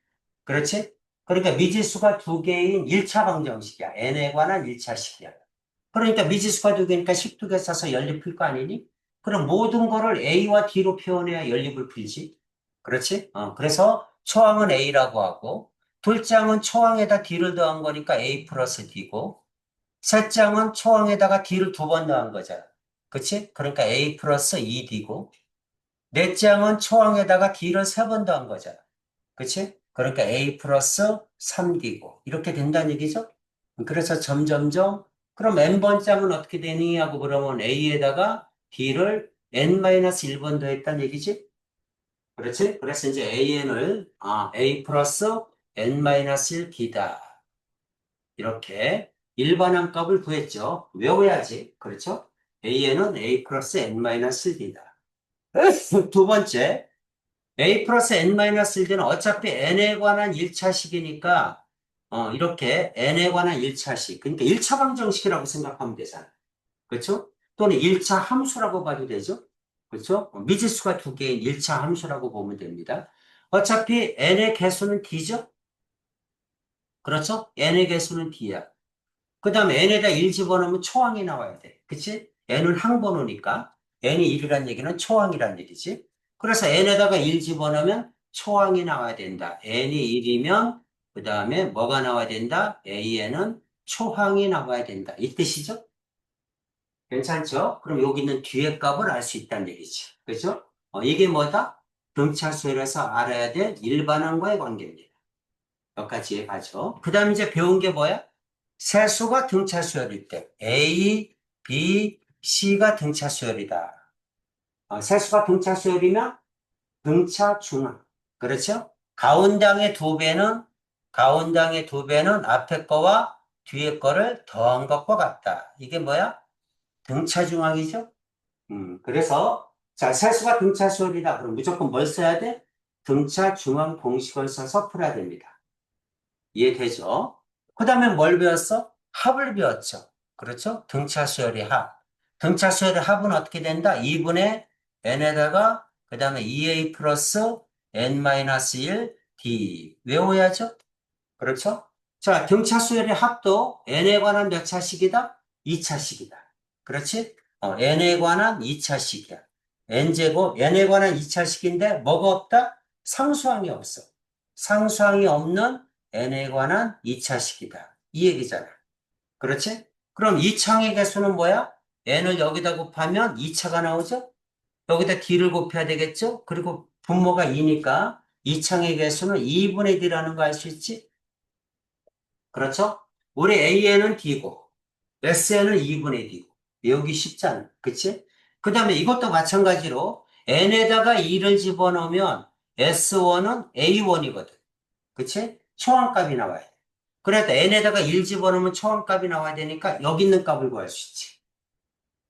그렇지? 그러니까 미지수가 두 개인 1차 방정식이야. n에 관한 1차식이야. 그러니까 미지수가 두 개니까 식두개 써서 연립할 거 아니니? 그럼 모든 거를 A와 D로 표현해야 연립을 풀지. 그렇지? 그래서 초항은 A라고 하고, 둘째 항은 초항에다 D를 더한 거니까 A 플러스 D고, 셋째 항은 초항에다가 D를 두 번 더한 거잖아. 그렇지? 그러니까 A 플러스 2D고, 넷째 항은 초항에다가 D를 세 번 더한 거잖아. 그치? 그러니까 A 플러스 3D고. 이렇게 된다는 얘기죠? 그래서 점점점, 그럼 N번째 항은 어떻게 되니? 하고 그러면 A에다가 D를 N-1번 더했다는 얘기지? 그렇지? 그래서 이제 A 플러스 N-1D다. 이렇게 일반항 값을 구했죠. 외워야지. 그렇죠? AN은 A 플러스 N-D다. 두 번째, A 플러스 N-1는 어차피 N에 관한 1차식이니까, 이렇게 N에 관한 1차식. 그러니까 1차 방정식이라고 생각하면 되잖아. 그렇죠? 또는 1차 함수라고 봐도 되죠? 그렇죠? 미지수가 두 개인 1차 함수라고 보면 됩니다. 어차피 N의 개수는 D죠? 그렇죠? N의 개수는 D야. 그 다음에 n에다 1 집어넣으면 초항이 나와야 돼. 그치? n은 항번호니까. n이 1이란 얘기는 초항이란 얘기지. 그래서 n에다가 1 집어넣으면 초항이 나와야 된다. n이 1이면 그 다음에 뭐가 나와야 된다? an은 초항이 나와야 된다. 이 뜻이죠? 괜찮죠? 그럼 여기 있는 뒤에 값을 알 수 있다는 얘기죠. 그죠? 이게 뭐다? 등차 수열에서 알아야 될 일반항과의 관계입니다. 여기까지 가죠. 그 다음에 이제 배운 게 뭐야? 세수가 등차 수열일 때 A, B, C가 등차 수열이다. 세수가 등차 수열이면 등차 중앙. 그렇죠? 가운데항의 두 배는 앞에 거와 뒤에 거를 더한 것과 같다. 이게 뭐야? 등차 중앙이죠? 그래서, 자, 세수가 등차 수열이다. 그럼 무조건 뭘 써야 돼? 등차 중앙 공식을 써서 풀어야 됩니다. 이해되죠? 그 다음에 뭘 배웠어? 합을 배웠죠. 그렇죠? 등차 수열의 합. 등차 수열의 합은 어떻게 된다? 2분의 n에다가 그 다음에 2a 플러스 n-1 d. 외워야죠? 그렇죠? 자, 등차 수열의 합도 n에 관한 몇 차식이다? 2차식이다. 그렇지? n에 관한 2차식이야. n제곱, n에 관한 2차식인데 뭐가 없다? 상수항이 없어. 상수항이 없는 n에 관한 2차식이다. 이 얘기잖아. 그렇지? 그럼 2차항의 개수는 뭐야? n을 여기다 곱하면 2차가 나오죠? 여기다 d를 곱해야 되겠죠? 그리고 분모가 2니까 2차항의 개수는 2분의 d라는 거 알 수 있지? 그렇죠? 우리 AN은 D고, SN은 2분의 D고. 외우기 쉽잖아. 그치? 그 다음에 이것도 마찬가지로 N에다가 2를 집어넣으면 S1은 A1이거든. 그치? 초항값이 나와야 돼. 그래도 N에다가 1 집어넣으면 초항값이 나와야 되니까 여기 있는 값을 구할 수 있지.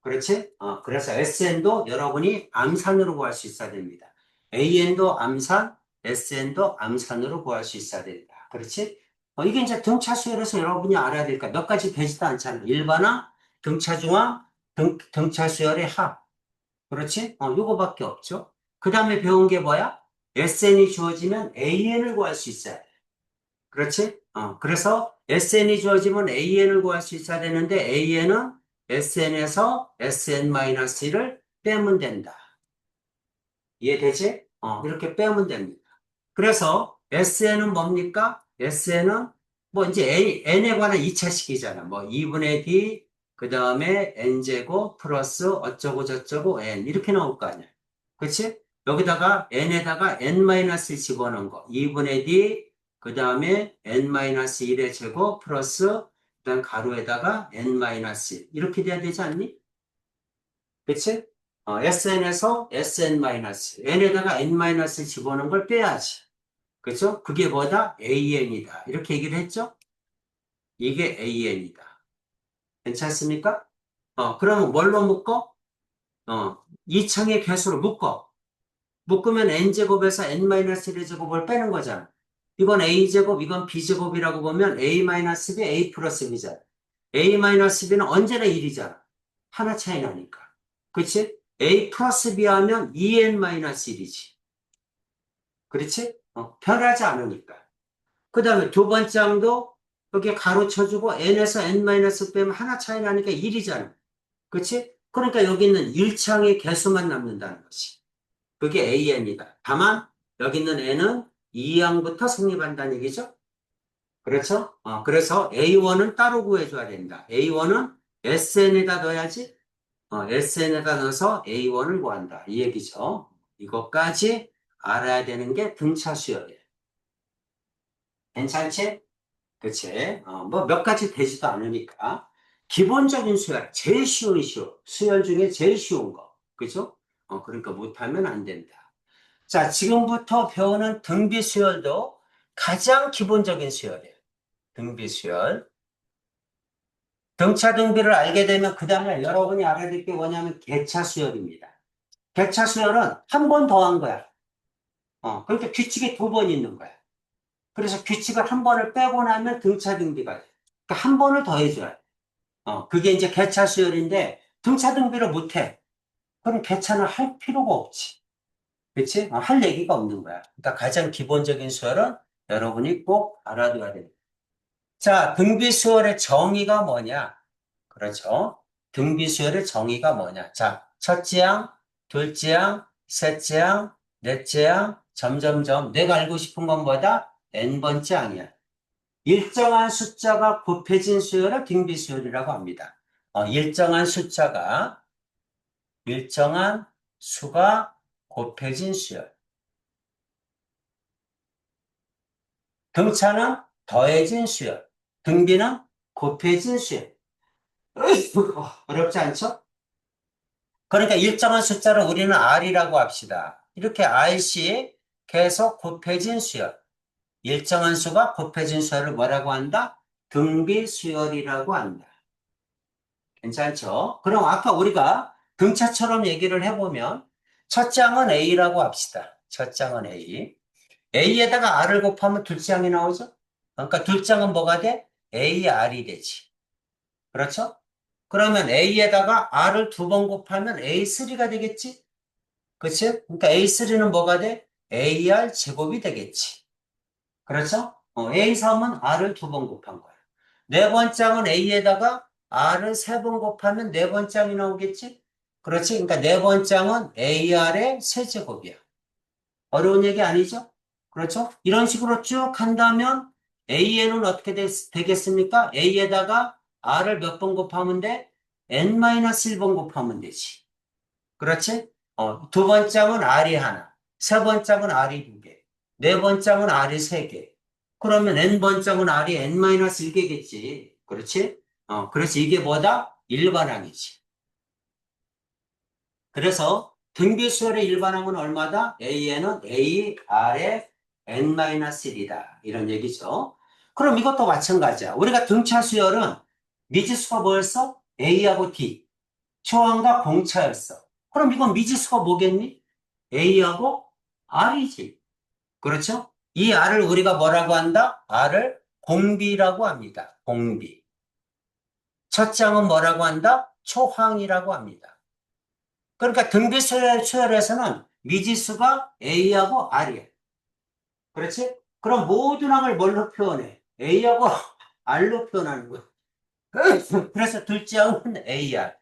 그렇지? 그래서 SN도 여러분이 암산으로 구할 수 있어야 됩니다. AN도 암산, SN도 암산으로 구할 수 있어야 된다. 그렇지? 이게 이제 등차 수열에서 여러분이 알아야 될까? 몇 가지 되지도 않잖아. 일반항, 등차 중항, 등차 수열의 합. 그렇지? 요거밖에 없죠. 그 다음에 배운 게 뭐야? SN이 주어지면 AN을 구할 수 있어야 돼. 그렇지? 그래서 SN이 주어지면 AN을 구할 수 있어야 되는데 AN은 SN에서 SN-1을 빼면 된다. 이해되지? 이렇게 빼면 됩니다. 그래서 SN은 뭡니까? SN은 뭐 이제 N에 관한 2차식이잖아. 뭐 2분의 D, 그 다음에 N제곱 플러스 어쩌고 저쩌고 N 이렇게 나올 거 아니야. 그치? 여기다가 N에다가 N-1 집어넣은 거. 2분의 D, 그 다음에 N-1의 제곱 플러스 그다음 가로에다가 N-1 이렇게 돼야 되지 않니? 그치? SN에서 SN-, N에다가 N- 집어넣은 걸 빼야지. 그죠? 그게 뭐다? AN이다. 이렇게 얘기를 했죠? 이게 AN이다. 괜찮습니까? 그러면 뭘로 묶어? 이창의 개수로 묶어. 묶으면 n제곱에서 n-1의 제곱을 빼는 거잖아. 이건 a제곱, 이건 b제곱이라고 보면 a-b, a 플러스 b잖아. a-b는 언제나 1이잖아. 하나 차이 나니까. 그치? a 플러스 b 하면 2n-1이지. 그렇지? 변하지 않으니까. 그 다음에 두 번째 항도 여기 가로 쳐주고 n에서 n- 빼면 하나 차이 나니까 1이잖아. 그치? 그러니까 여기 있는 1창의 개수만 남는다는 것이. 그게 AN이다. 다만 여기 있는 N은 2항부터 성립한다는 얘기죠. 그렇죠? 그래서 A1은 따로 구해줘야 된다. A1은 SN에다 넣어야지. SN에다 넣어서 A1을 구한다. 이 얘기죠. 이것까지 알아야 되는 게 등차 수열이에요. 괜찮지? 그치? 뭐 몇 가지 되지도 않으니까. 기본적인 수열, 제일 쉬운 수열 중에 제일 쉬운 거. 그죠? 그러니까 못하면 안 된다. 자, 지금부터 배우는 등비 수열도 가장 기본적인 수열이에요. 등비 수열. 등차 등비를 알게 되면 그 다음에 여러분이 알아야 될 게 뭐냐면 개차 수열입니다. 개차 수열은 한 번 더 한 거야. 그러니까 규칙이 두 번 있는 거야. 그래서 규칙을 한 번을 빼고 나면 등차 등비가 돼. 그러니까 한 번을 더 해줘야 돼. 그게 이제 개차 수열인데 등차 등비를 못 해. 그럼 개차는 할 필요가 없지. 그치? 할 얘기가 없는 거야. 그러니까 가장 기본적인 수열은 여러분이 꼭 알아둬야 됩니다. 자, 등비수열의 정의가 뭐냐? 그렇죠? 등비수열의 정의가 뭐냐? 자, 첫째 항, 둘째 항, 셋째 항, 넷째 항, 점점점. 내가 알고 싶은 건 뭐다? n번째 항이야. 일정한 숫자가 곱해진 수열을 등비수열이라고 합니다. 일정한 수가 곱해진 수열. 등차는 더해진 수열. 등비는 곱해진 수열. 어렵지 않죠? 그러니까 일정한 숫자를 우리는 R이라고 합시다. 이렇게 R씩 계속 곱해진 수열. 일정한 수가 곱해진 수열을 뭐라고 한다? 등비수열이라고 한다. 괜찮죠? 그럼 아까 우리가 등차처럼 얘기를 해보면 첫 장은 A라고 합시다. 첫 장은 A. A에다가 R을 곱하면 둘째 장이 나오죠? 그러니까 둘째 장은 뭐가 돼? AR이 되지. 그렇죠? 그러면 A에다가 R을 두 번 곱하면 A3가 되겠지? 그치? 그러니까 A3는 뭐가 돼? AR 제곱이 되겠지. 그렇죠? A3은 R을 두 번 곱한 거야. 네 번째는 A에다가 R을 세 번 곱하면 네 번째이 나오겠지? 그렇지? 그러니까 네 번째는 AR의 세제곱이야. 어려운 얘기 아니죠? 그렇죠? 이런 식으로 쭉 한다면 A에는 어떻게 되겠습니까? A에다가 R을 몇 번 곱하면 돼? N-1번 곱하면 되지. 그렇지? 두 번째는 R이 하나, 세 번째는 R이 두 개, 네 번째는 R이 세 개. 그러면 N번째는 R이 N-1개겠지. 그렇지? 그래서 이게 뭐다? 일반항이지. 그래서 등비수열의 일반항은 얼마다? A에는 A, R의 N-1이다. 이런 얘기죠. 그럼 이것도 마찬가지야. 우리가 등차 수열은 미지수가 뭐였어? A하고 D. 초항과 공차였어. 그럼 이건 미지수가 뭐겠니? A하고 R이지. 그렇죠? 이 R을 우리가 뭐라고 한다? R을 공비라고 합니다. 공비. 첫 장은 뭐라고 한다? 초항이라고 합니다. 그러니까 등비수열에서는 미지수가 A하고 R이야. 그렇지? 그럼 모든 항을 뭘로 표현해? A하고 R로 표현하는 거야. 그래서 둘째 항은 AR,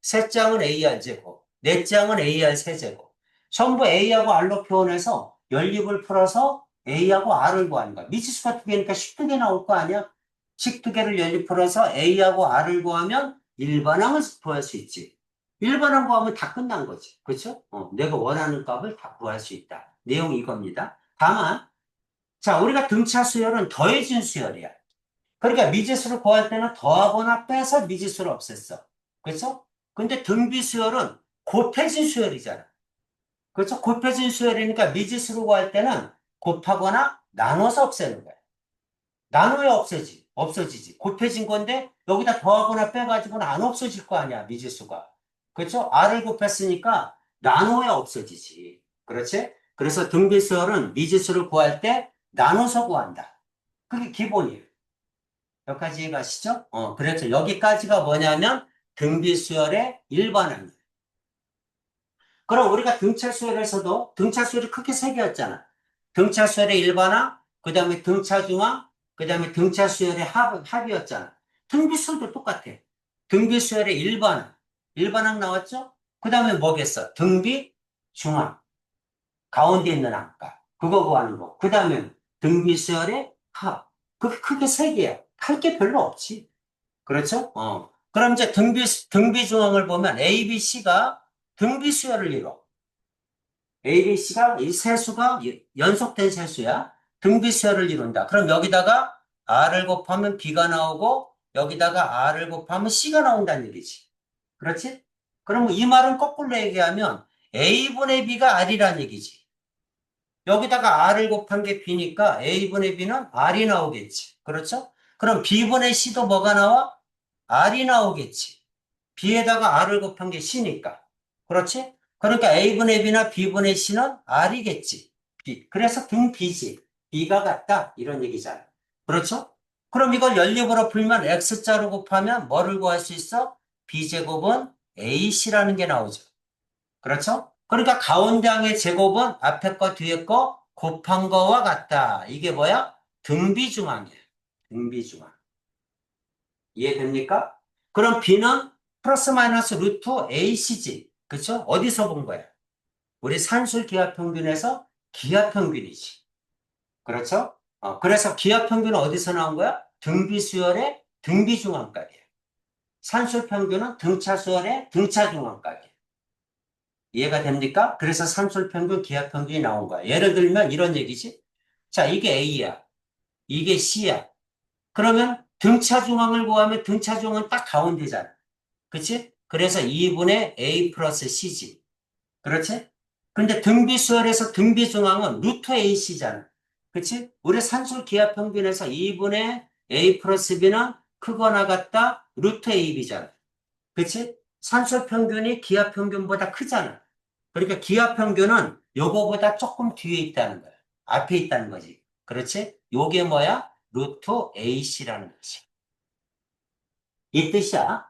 셋째 항은 AR 제곱, 넷째 항은 AR 세제곱. 전부 A하고 R로 표현해서 연립을 풀어서 A하고 R을 구하는 거야. 미지수가 두 개니까 12개 나올 거 아니야? 12개를 연립 풀어서 A하고 R을 구하면 일반항을 구할 수 있지. 일반항 구하면 다 끝난 거지. 그렇죠? 내가 원하는 값을 다 구할 수 있다. 내용이 이겁니다. 다만, 자, 우리가 등차 수열은 더해진 수열이야. 그러니까 미지수를 구할 때는 더하거나 빼서 미지수를 없앴어. 그렇죠? 근데 등비수열은 곱해진 수열이잖아. 그렇죠? 곱해진 수열이니까 미지수를 구할 때는 곱하거나 나눠서 없애는 거야. 나눠야 없어지지. 곱해진 건데 여기다 더하거나 빼가지고는 안 없어질 거 아니야, 미지수가. 그렇죠? R을 곱했으니까 나눠야 없어지지. 그렇지? 그래서 등비수열은 미지수를 구할 때 나눠서 구한다. 그게 기본이에요. 여기까지 이해가시죠? 그래서 여기까지가 뭐냐면 등비수열의 일반항이에요. 그럼 우리가 등차수열에서도 등차수열이 크게 세 개였잖아. 등차수열의 일반항, 그 다음에 등차중항, 그 다음에 등차수열의 합이었잖아. 등비수열도 똑같아. 등비수열의 일반항 나왔죠? 그 다음에 뭐겠어? 등비중항, 가운데 있는 항가. 그거 구하는 거. 그 다음에 등비수열의 합. 그게 크게 세 개야. 할 게 별로 없지. 그렇죠? 그럼 이제 등비 중항을 보면 A, B, C가 등비 수열을 이뤄. A, B, C가 이 세수가 연속된 세수야. 등비 수열을 이룬다. 그럼 여기다가 R을 곱하면 B가 나오고 여기다가 R을 곱하면 C가 나온다는 얘기지. 그렇지? 그럼 이 말은 거꾸로 얘기하면 A분의 B가 R이란 얘기지. 여기다가 R을 곱한 게 B니까 A분의 B는 R이 나오겠지. 그렇죠? 그럼 B분의 C도 뭐가 나와? R이 나오겠지. B에다가 R을 곱한 게 C니까. 그렇지? 그러니까 A분의 B나 B분의 C는 R이겠지. B. 그래서 등 B지. B가 같다. 이런 얘기잖아. 그렇죠? 그럼 이걸 연립으로 풀면 X자로 곱하면 뭐를 구할 수 있어? B제곱은 AC라는 게 나오죠. 그렇죠? 그러니까 가운데 항의 제곱은 앞에 거 뒤에 거 곱한 거와 같다. 이게 뭐야? 등비중항이야. 등비중항. 이해됩니까? 그럼 B는 플러스 마이너스 루트 AC지. 그쵸? 어디서 본 거야? 우리 산술 기하평균에서 기하평균이지. 그렇죠? 그래서 기하평균은 어디서 나온 거야? 등비 수열의 등비 중앙각이에요. 산술 평균은 등차 수열의 등차 중앙각이에요. 이해가 됩니까? 그래서 산술 평균, 기하 평균이 나온 거야. 예를 들면 이런 얘기지. 자, 이게 A야. 이게 C야. 그러면 등차 중앙을 구하면 등차 중앙은 딱 가운데잖아. 그치? 그래서 2분의 A 플러스 C지. 그렇지? 근데 등비 수열에서 등비 중앙은 루트 AC잖아. 그치? 우리 산술 기하 평균에서 2분의 A 플러스 B는 크거나 같다 루트 AB잖아. 그치? 산술 평균이 기하 평균보다 크잖아. 그러니까 기하 평균은 요거보다 조금 뒤에 있다는 거야. 앞에 있다는 거지. 그렇지? 요게 뭐야? 루트 AC라는 거지. 이 뜻이야.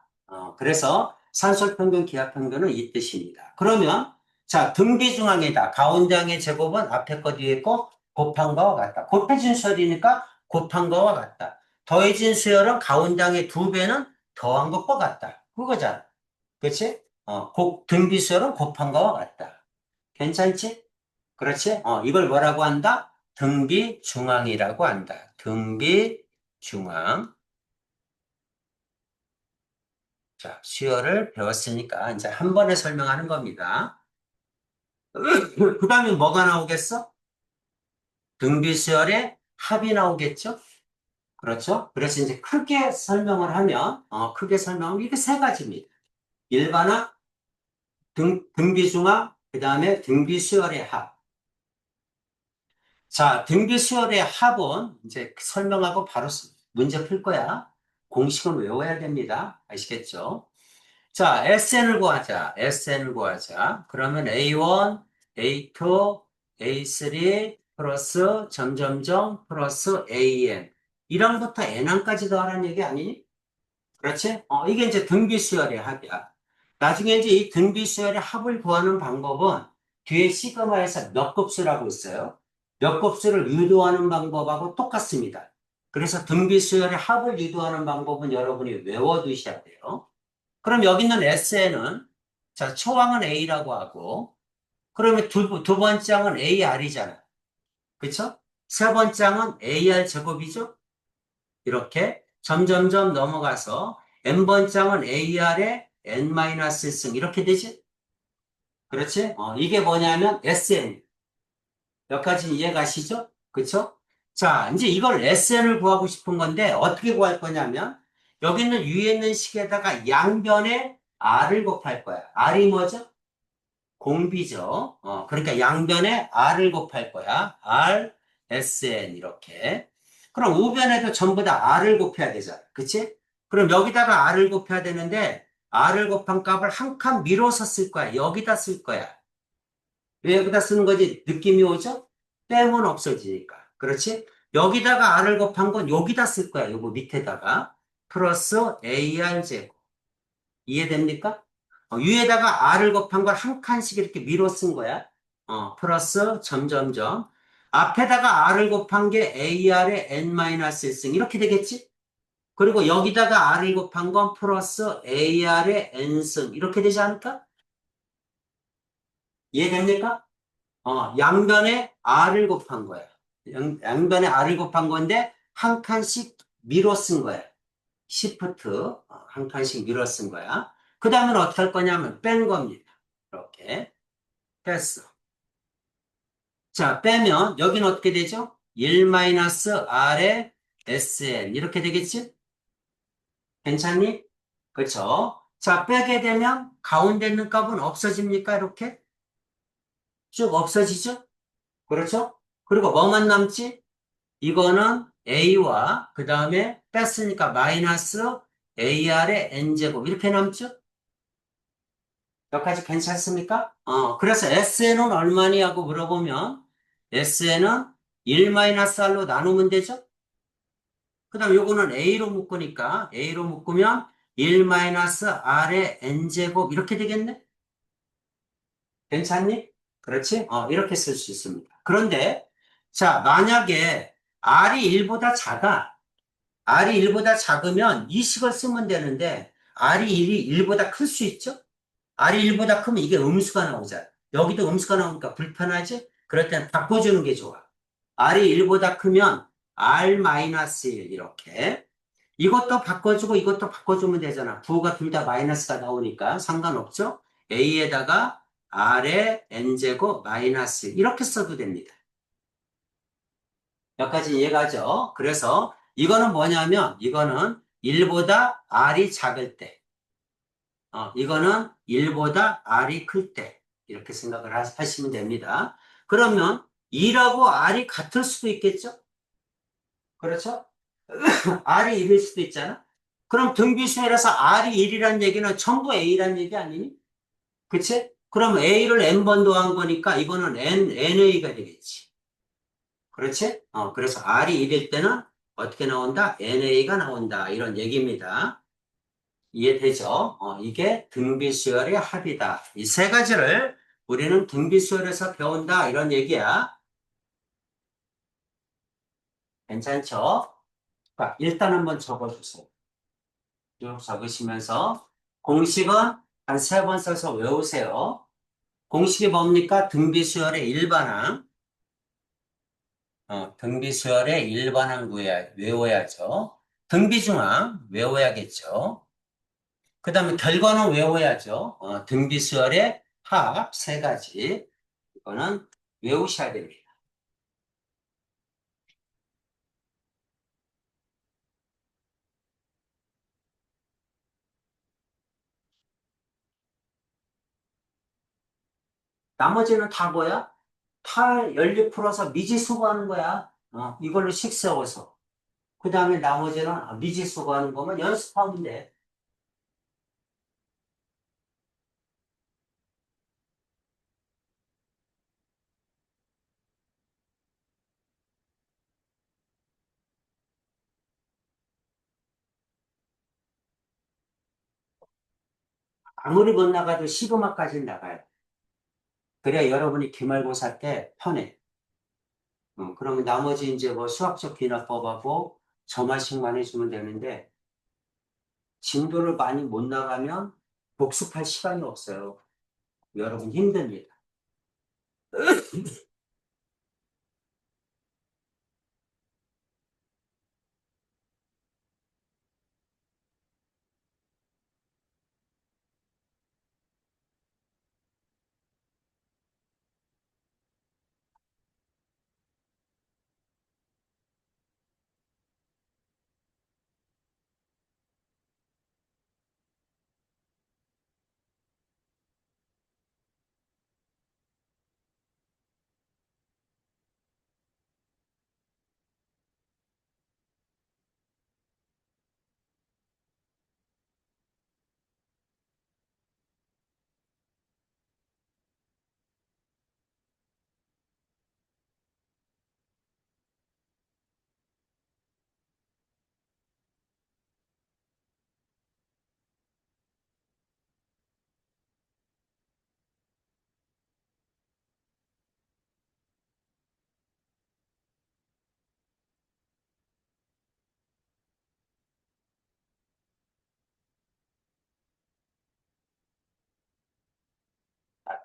그래서 산술 평균, 기하 평균은 이 뜻입니다. 그러면 자, 등비 중앙이다. 가운데 항의 제곱은 앞에 거 뒤에 거 곱한 거와 같다. 곱해진 수열이니까 곱한 거와 같다. 더해진 수열은 가운데 항의 2배는 더한 것과 같다. 그거잖아. 그치? 등비 수열은 곱한 거와 같다. 괜찮지? 그렇지? 이걸 뭐라고 한다? 등비 중앙이라고 한다. 등비 중앙. 자, 수열을 배웠으니까 이제 한 번에 설명하는 겁니다. 그 다음에 뭐가 나오겠어? 등비수열의 합이 나오겠죠? 그렇죠? 그래서 이제 크게 설명을 하면, 크게 설명하면 이게 세 가지입니다. 일반화, 등비중화, 그 다음에 등비수열의 합. 자, 등비수열의 합은 이제 설명하고 바로 문제 풀 거야. 공식은 외워야 됩니다. 아시겠죠? 자, SN을 구하자. SN을 구하자. 그러면 A1, A2, A3 플러스 점점점 플러스 AN. 1항부터 N항까지 더하라는 얘기 아니니? 그렇지? 이게 이제 등비수열의 합이야. 나중에 이제 이 등비수열의 합을 구하는 방법은 뒤에 시그마에서 몇 곱수라고 있어요. 몇 곱수를 유도하는 방법하고 똑같습니다. 그래서 등비수열의 합을 유도하는 방법은 여러분이 외워두셔야 돼요. 그럼 여기 있는 SN은, 자, 초항은 A라고 하고, 그러면 두 번째 항은 AR이잖아. 그쵸? 세 번째 항은 AR 제곱이죠? 이렇게 점점점 넘어가서 N번째 항은 AR의 N-1승. 이렇게 되지? 그렇지? 이게 뭐냐면 SN. 여기까지 이해 가시죠? 그쵸? 자, 이제 이걸 SN을 구하고 싶은 건데, 어떻게 구할 거냐면, 여기 있는 위에 있는 식에다가 양변에 R을 곱할 거야. R이 뭐죠? 공비죠. 그러니까 양변에 R을 곱할 거야. R, SN, 이렇게. 그럼 우변에도 전부 다 R을 곱해야 되잖아. 그치? 그럼 여기다가 R을 곱해야 되는데, R을 곱한 값을 한 칸 밀어서 쓸 거야. 여기다 쓸 거야. 왜 여기다 쓰는 거지? 느낌이 오죠? 빼면 없어지니까. 그렇지? 여기다가 R을 곱한 건 여기다 쓸 거야. 요거 밑에다가. 플러스 AR 제곱. 이해됩니까? 위에다가 R을 곱한 걸 한 칸씩 이렇게 밀어 쓴 거야. 플러스 점점점. 앞에다가 R을 곱한 게 AR의 N-1승. 이렇게 되겠지? 그리고 여기다가 R을 곱한 건 플러스 AR의 N승. 이렇게 되지 않을까? 이해됩니까? 양변에 R을 곱한 거야. 양변에 R을 곱한 건데, 한 칸씩 밀어 쓴 거야. 시프트, 한 칸씩 밀어 쓴 거야. 그 다음엔 어떻게 할 거냐면, 뺀 겁니다. 이렇게. 뺐어. 자, 빼면, 여기는 어떻게 되죠? 1-R의 SN. 이렇게 되겠지? 괜찮니? 그쵸? 자, 빼게 되면, 가운데 있는 값은 없어집니까? 이렇게? 쭉 없어지죠? 그렇죠? 그리고 뭐만 남지? 이거는 A와 그 다음에 뺐으니까 마이너스 AR의 N제곱 이렇게 남죠? 여기까지 괜찮습니까? 그래서 SN은 얼마냐고 물어보면 SN은 1-R로 나누면 되죠? 그 다음 요거는 A로 묶으니까 A로 묶으면 1-R의 N제곱 이렇게 되겠네? 괜찮니? 그렇지? 이렇게 쓸 수 있습니다. 그런데 자, 만약에 R이 1보다 작아. R이 1보다 작으면 이 식을 쓰면 되는데 R이 1보다 클 수 있죠? R이 1보다 크면 이게 음수가 나오잖아. 여기도 음수가 나오니까 불편하지? 그럴 땐 바꿔주는 게 좋아. R이 1보다 크면 R-1 이렇게. 이것도 바꿔주고 이것도 바꿔주면 되잖아. 부호가 둘 다 마이너스가 나오니까 상관없죠? A에다가 R의 N제곱 마이너스 이렇게 써도 됩니다. 여기까지 이해가죠? 그래서 이거는 뭐냐면 이거는 1보다 R이 작을 때 이거는 1보다 R이 클 때 이렇게 생각을 하시면 됩니다. 그러면 2라고 R이 같을 수도 있겠죠? 그렇죠? R이 1일 수도 있잖아? 그럼 등비수열에서 R이 1이라는 얘기는 전부 A라는 얘기 아니니? 그치? 그럼 A를 N번 더한 거니까 이거는 NA가 되겠지. 그렇지? 그래서 R이 1일 때는 어떻게 나온다? NA가 나온다. 이런 얘기입니다. 이해되죠? 이게 등비수열의 합이다. 이 세 가지를 우리는 등비수열에서 배운다. 이런 얘기야. 괜찮죠? 자, 일단 한번 적어주세요. 쭉 적으시면서 공식은 한 세 번 써서 외우세요. 공식이 뭡니까? 등비수열의 일반항. 등비수열의 일반항 외워야죠. 등비중항 외워야겠죠. 그 다음에 결과는 외워야죠. 등비수열의 합 세 가지. 이거는 외우셔야 됩니다. 나머지는 다 뭐야? 다 연립 풀어서 미지수 구하는 거야. 이걸로 식 세워서. 그 다음에 나머지는 미지수 구하는 거면 연습하면 돼. 아무리 못 나가도 시그마까지는 나가요. 그래야 여러분이 기말고사 때 편해. 그러면 나머지 이제 뭐 수학적 기납법하고 점화식만 해주면 되는데, 진도를 많이 못 나가면 복습할 시간이 없어요. 여러분 힘듭니다.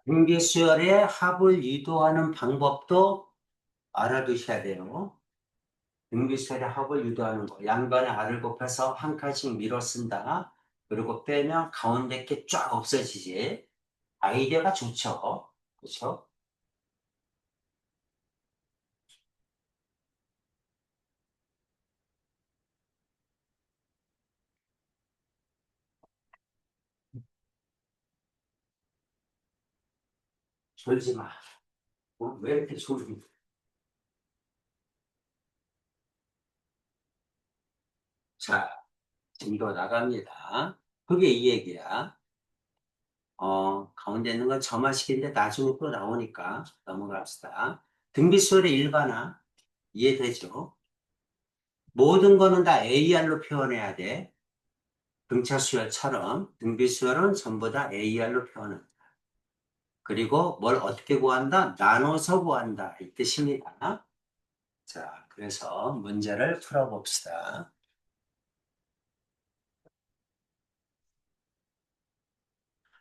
등비수열의 합을 유도하는 방법도 알아두셔야 돼요. 등비수열의 합을 유도하는 거. 양변에 알을 곱해서 한 칸씩 밀어 쓴다. 그리고 빼면 가운데 게 쫙 없어지지. 아이디어가 좋죠. 그렇죠? 졸지 마. 왜 이렇게 졸니? 자, 진도 나갑니다. 그게 이 얘기야. 가운데 있는 건 점화식인데 나중에 또 나오니까 넘어갑시다. 등비수열의 일반화 이해되죠? 모든 거는 다 AR로 표현해야 돼. 등차수열처럼 등비수열은 전부 다 AR로 표현한다. 그리고 뭘 어떻게 구한다? 나눠서 구한다. 이 뜻입니다. 자, 그래서 문제를 풀어봅시다.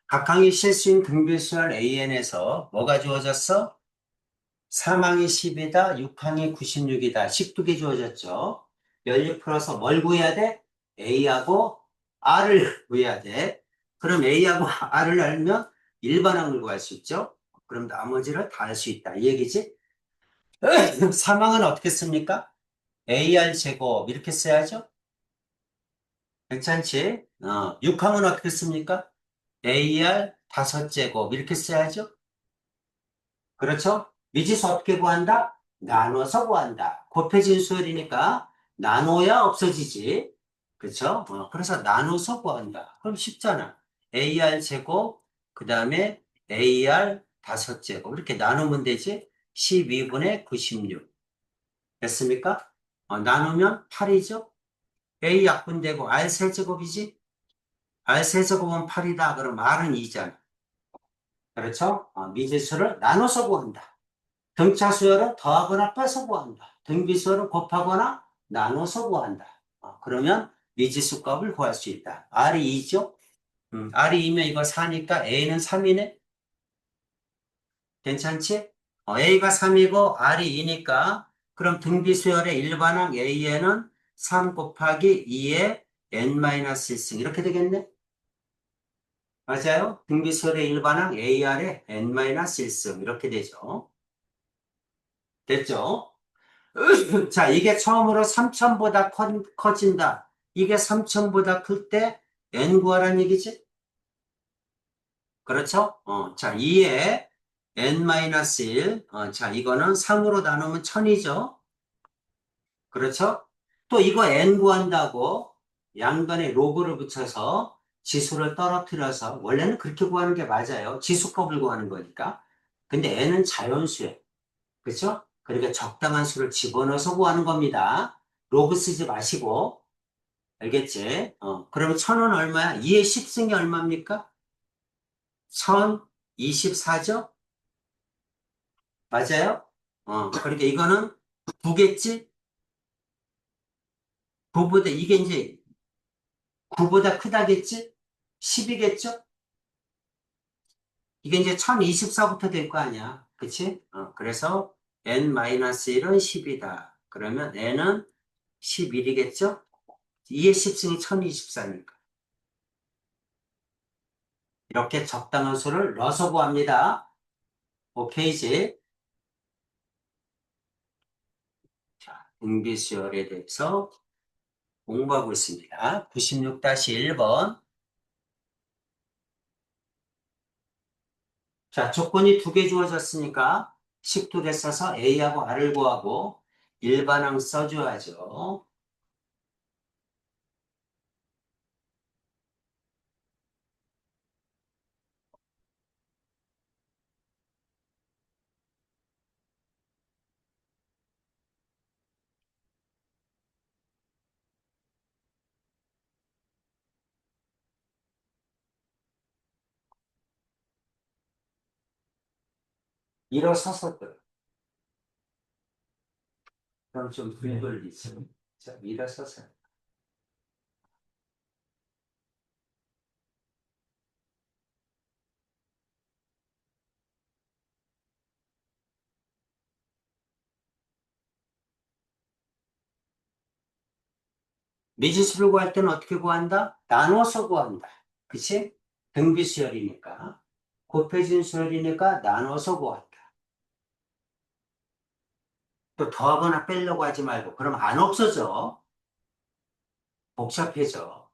각항의 실수인 등비수열 AN에서 뭐가 주어졌어? 3항이 10이다, 6항이 96이다. 식두개 주어졌죠. 연립 풀어서 뭘 구해야 돼? A하고 R을 구해야 돼. 그럼 A하고 R을 알면 일반항을 구할 수 있죠. 그럼 나머지를 다 알 수 있다. 이 얘기지? 3항은 어떻게 씁니까? AR 제곱 이렇게 써야죠. 괜찮지? 6항은 어떻게 씁니까? AR 5제곱 이렇게 써야죠. 그렇죠? 미지수 어떻게 구한다? 나눠서 구한다. 곱해진 수열이니까 나눠야 없어지지. 그렇죠? 그래서 나눠서 구한다. 그럼 쉽잖아. AR 제곱, 그 다음에 AR 5제곱. 이렇게 나누면 되지. 12분의 96. 됐습니까? 나누면 8이죠? A 약분되고 R 세제곱이지? R 세제곱은 8이다. 그럼 R은 2잖아. 그렇죠? 미지수를 나눠서 구한다. 등차 수열은 더하거나 빼서 구한다. 등비수열은 곱하거나 나눠서 구한다. 그러면 미지수 값을 구할 수 있다. R이 2죠? R이 2면 이거 4니까 A는 3이네? 괜찮지? A가 3이고 R이 2니까 그럼 등비수열의 일반항 A에는 3 곱하기 2의 n-1승 이렇게 되겠네? 맞아요? 등비수열의 일반항 AR의 n-1승 이렇게 되죠. 됐죠? 자, 이게 처음으로 3천보다 커진다. 이게 3천보다 클 때 n 구하라는 얘기지? 그렇죠? 자, 2에 n-1. 자, 이거는 3으로 나누면 1000이죠? 그렇죠? 또 이거 n 구한다고 양변에 로그를 붙여서 지수를 떨어뜨려서 원래는 그렇게 구하는 게 맞아요. 지수값을 구하는 거니까. 근데 n은 자연수예요. 그렇죠? 그러니까 적당한 수를 집어넣어서 구하는 겁니다. 로그 쓰지 마시고. 알겠지? 그러면 1000은 얼마야? 2의 10승이 얼마입니까? 1024죠? 맞아요? 그러니까 이거는 9겠지? 9보다, 이게 이제 9보다 크다겠지? 10이겠죠? 이게 이제 1024부터 될 거 아니야. 그치? 그래서 n-1은 10이다. 그러면 n은 11이겠죠? 2의 10승이 1024니까. 이렇게 적당한 수를 넣어서 구합니다. 오케이지? 자, 등비수열에 대해서 공부하고 있습니다. 96-1번. 자, 조건이 두 개 주어졌으니까 식두개 써서 A하고 R을 구하고 일반항 써줘야죠. 일어서서 들어. 그럼 좀 둥글리지. 자, 일어서서. 미지수를 구할 때는 어떻게 구한다? 나눠서 구한다. 그치? 등비수열이니까. 곱해진 수열이니까 나눠서 구한다. 또 더하거나 빼려고 하지 말고. 그럼 안 없어져. 복잡해져.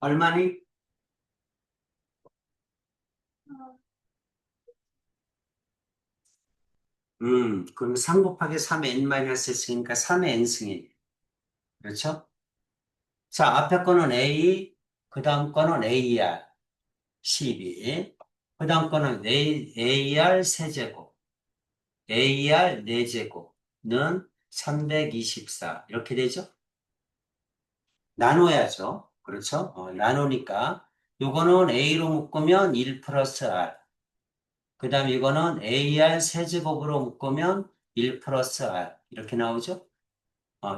얼마니? 그럼 3 곱하기 3의 n-s니까 3의 n승인. 그렇죠? 자, 앞에 거는 A, 그 다음 거는 AR 12, 그 다음 거는 AR 세제곱, AR 4제곱는 324. 이렇게 되죠? 나눠야죠. 그렇죠? 나누니까 요거는 A로 묶으면 1 플러스 R. 그 다음 이거는 AR 세제곱으로 묶으면 1 플러스 R. 이렇게 나오죠?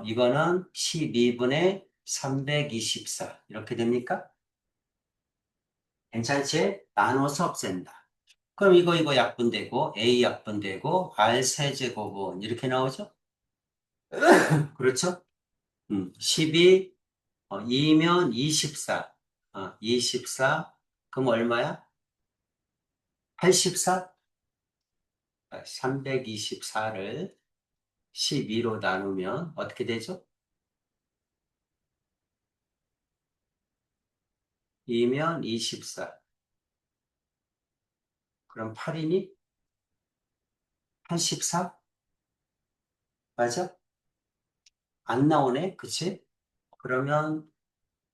이거는 12분의 324. 이렇게 됩니까? 괜찮지? 나눠서 없앤다. 그럼 이거 약분되고, A 약분되고, R 세제곱은 이렇게 나오죠? 그렇죠? 12, 2면 24. 24. 그럼 얼마야? 84? 324를 12로 나누면 어떻게 되죠? 2면 24. 그럼 8이니? 84? 맞아? 안 나오네? 그치? 그러면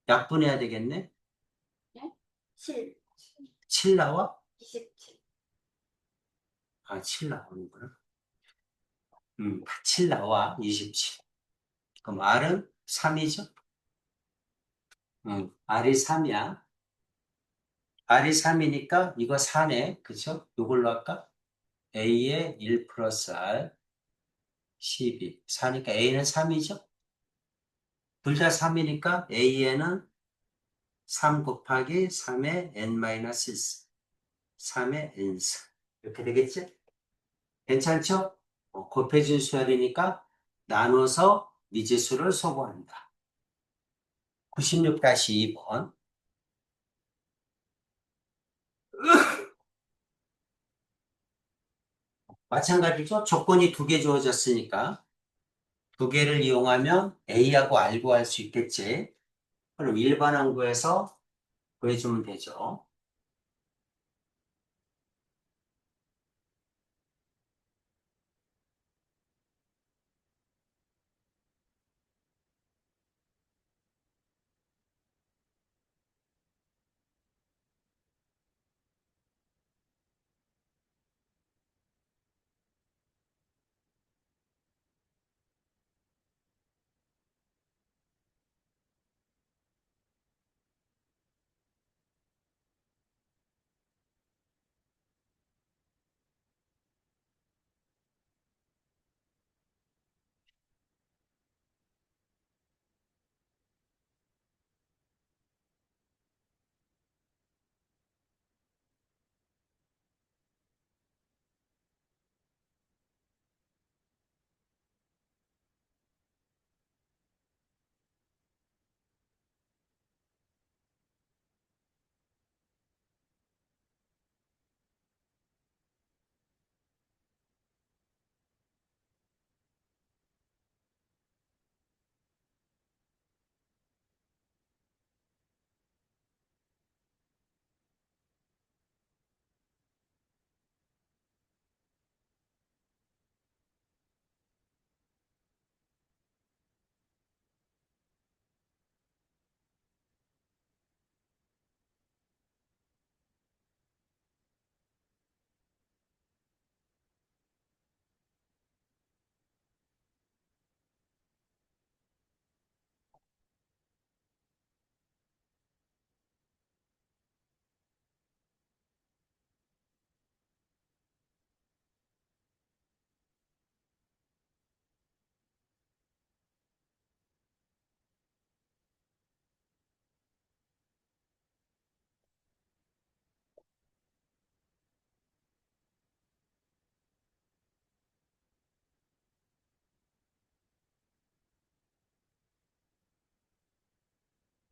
약분해야 되겠네? 네? 7, 7 나와? 27. 7 나오는구나. 7 나와. 27. 그럼 R은 3이죠? R이 3이야. R이 3이니까 이거 4네. 그쵸? 이걸로 할까? A에 1 플러스 R 12. 4니까 A는 3이죠? 둘 다 3이니까 A에는 3 곱하기 3의 n-1. 3의 n승. 이렇게 되겠지? 괜찮죠? 곱해진 수열이니까 나눠서 미지수를 소거한다. 96-2번. 마찬가지죠? 조건이 2개 주어졌으니까 2개를 이용하면 A하고 R 구할 수 있겠지. 그럼 일반항구에서 구해주면 되죠.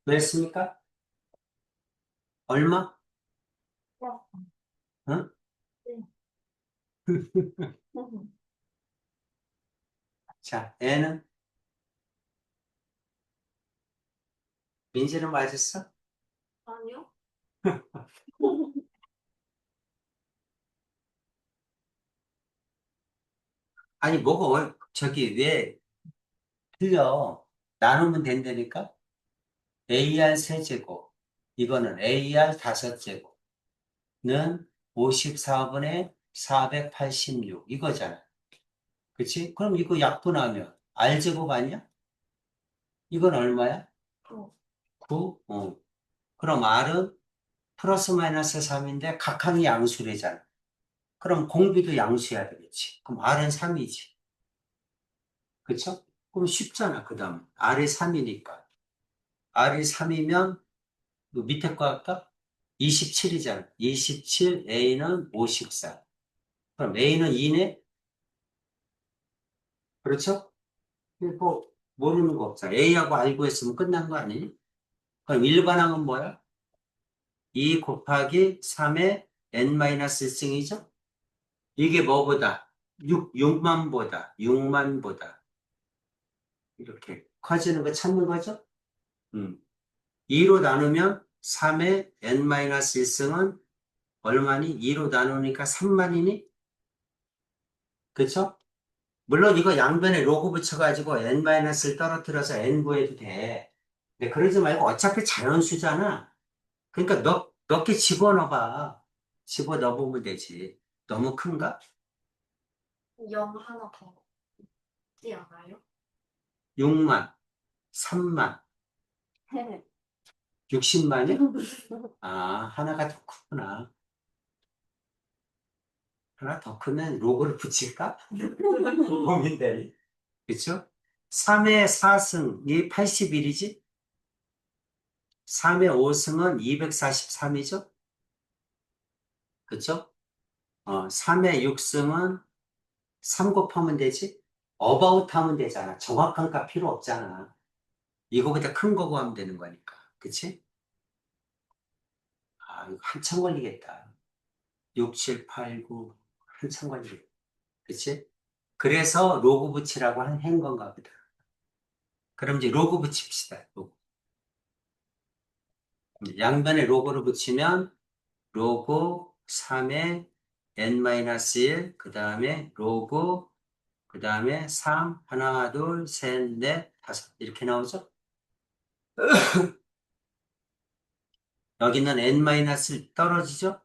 왜 했습니까? 얼마? 응? 자, N은 민지는 맞았어? 아니, 뭐가, 저기, 왜 틀려? 나누면 된다니까? AR 세제곱. 이거는 AR 다섯 제곱는 54분의 486. 이거잖아. 그치? 그럼 이거 약분하면 R제곱 아니야? 이건 얼마야? 어, 9? 어. 그럼 R은 플러스 마이너스 3인데 각항이 양수래잖아. 그럼 공비도 양수해야 되겠지. 그럼 R은 3이지. 그쵸? 그럼 쉽잖아, 그 다음. R이 3이니까. R이 3이면, 밑에 거 할까? 27이잖아. 27, A는 54. 그럼 A는 2네? 그렇죠? 뭐, 모르는 거 없잖아. A하고 알고 했으면 끝난 거 아니니? 그럼 일반항은 뭐야? 2 곱하기 3의 n-1승이죠? 이게 뭐보다? 6만보다, 6만보다. 이렇게 커지는 거 찾는 거죠? 2로 나누면 3의 n-1승은 얼마니? 2로 나누니까 3만이니? 그쵸? 물론 이거 양변에 로그 붙여가지고 n-를 떨어뜨려서 n 구해도 돼. 근데 그러지 말고 어차피 자연수잖아. 그러니까 몇 개 집어넣어봐. 집어넣어보면 되지. 너무 큰가? 0 하나 더 있지 않아요? 6만, 3만, 60만이? 아, 하나가 더 크구나. 하나 더 크면 로고를 붙일까? 고민되니. 그쵸? 3의 4승이 81이지? 3의 5승은 243이죠? 그쵸? 3의 6승은 3 곱하면 되지? 어바웃 하면 되잖아. 정확한 값 필요 없잖아. 이거보다 큰 거 구하면 되는 거니까. 그치? 아, 이거 한참 걸리겠다. 6, 7, 8, 9. 한참 걸리겠다. 그치? 그래서 로그 붙이라고 한 건가 보다. 그럼 이제 로그 붙입시다. 로그. 양변에 로그를 붙이면 로그 3의 n-1, 그 다음에 로그, 그 다음에 3, 하나, 둘, 셋, 넷, 다섯. 이렇게 나오죠? 여기는 n- 떨어지죠?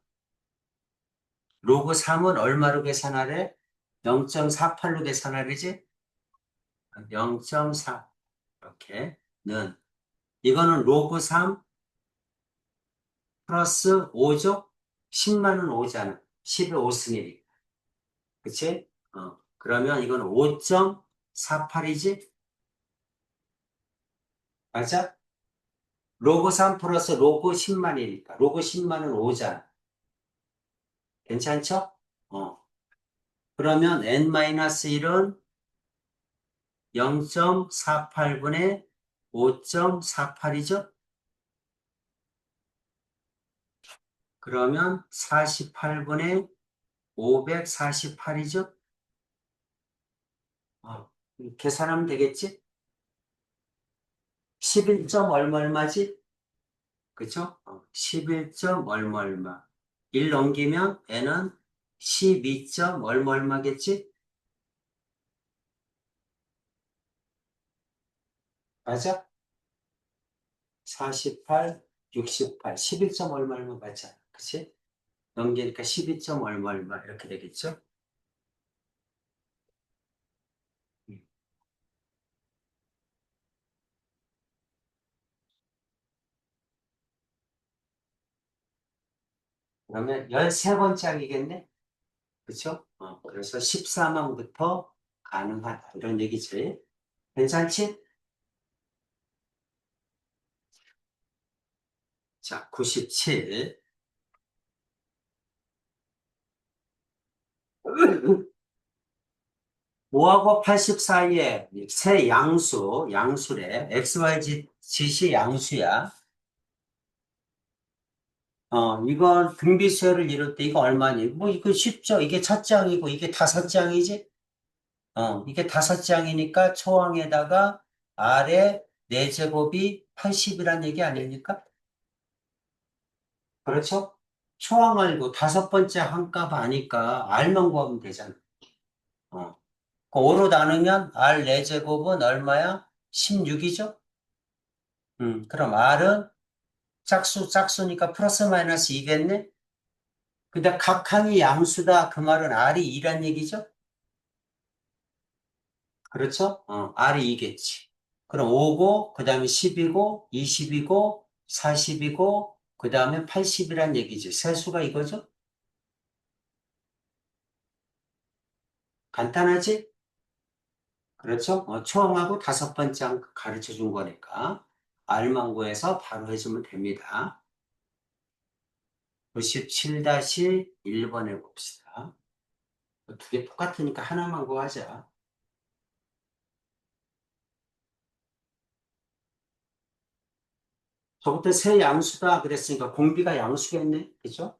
로그 3은 얼마로 계산하래? 0.48로 계산하래지? 0.4. 이렇게. 는. 이거는 로그 3 플러스 5죠? 10만은 5잖아. 10에 5승이니까. 그치? 그러면 이건 5.48이지? 맞아? 로그 3 플러스 로그 10만이니까. 로그 10만은 5잖아. 괜찮죠? 어. 그러면 n-1은 0.48분의 5.48이죠? 그러면 48분의 548이죠? 계산하면 되겠지? 11점 얼마 얼마지? 그쵸? 11점 얼마 얼마. 1 넘기면 n은 12점 얼마 얼마겠지? 맞아? 48, 68, 11점 얼마 얼마 맞잖아. 그치? 넘기니까 12점 얼마 얼마 이렇게 되겠죠? 음. 그러면 13번짝이겠네? 그쵸? 그래서 14만부터 가능하다. 이런 얘기지. 괜찮지? 자, 97. 5하고 80 사이에 세 양수래. XYZ 이 양수야. 이건 등비수열을 이룰 때 이거 얼마니? 뭐, 이거 쉽죠? 이게 첫 장이고, 이게 다섯 장이지? 이게 다섯 장이니까 초항에다가 아래 4제곱이 80이란 얘기 아닙니까? 그렇죠? 초항 알고 다섯 번째 한값 아니까 R만 구하면 되잖아. 어. 그 5로 나누면 R 4제곱은 얼마야? 16이죠? 그럼 R은 짝수니까 플러스 마이너스 2겠네? 근데 각 항이 양수다. 그 말은 R이 2란 얘기죠? 그렇죠? R이 2겠지. 그럼 5고, 그 다음에 10이고, 20이고, 40이고, 그 다음에 80이란 얘기지. 세수가 이거죠? 간단하지? 그렇죠? 초항하고 다섯 번째 항 가르쳐 준 거니까 R만 구해서 바로 해주면 됩니다. 97-1번 해봅시다. 두 개 똑같으니까 하나만 구하자. 저부터 세 양수다 그랬으니까 공비가 양수겠네. 그죠?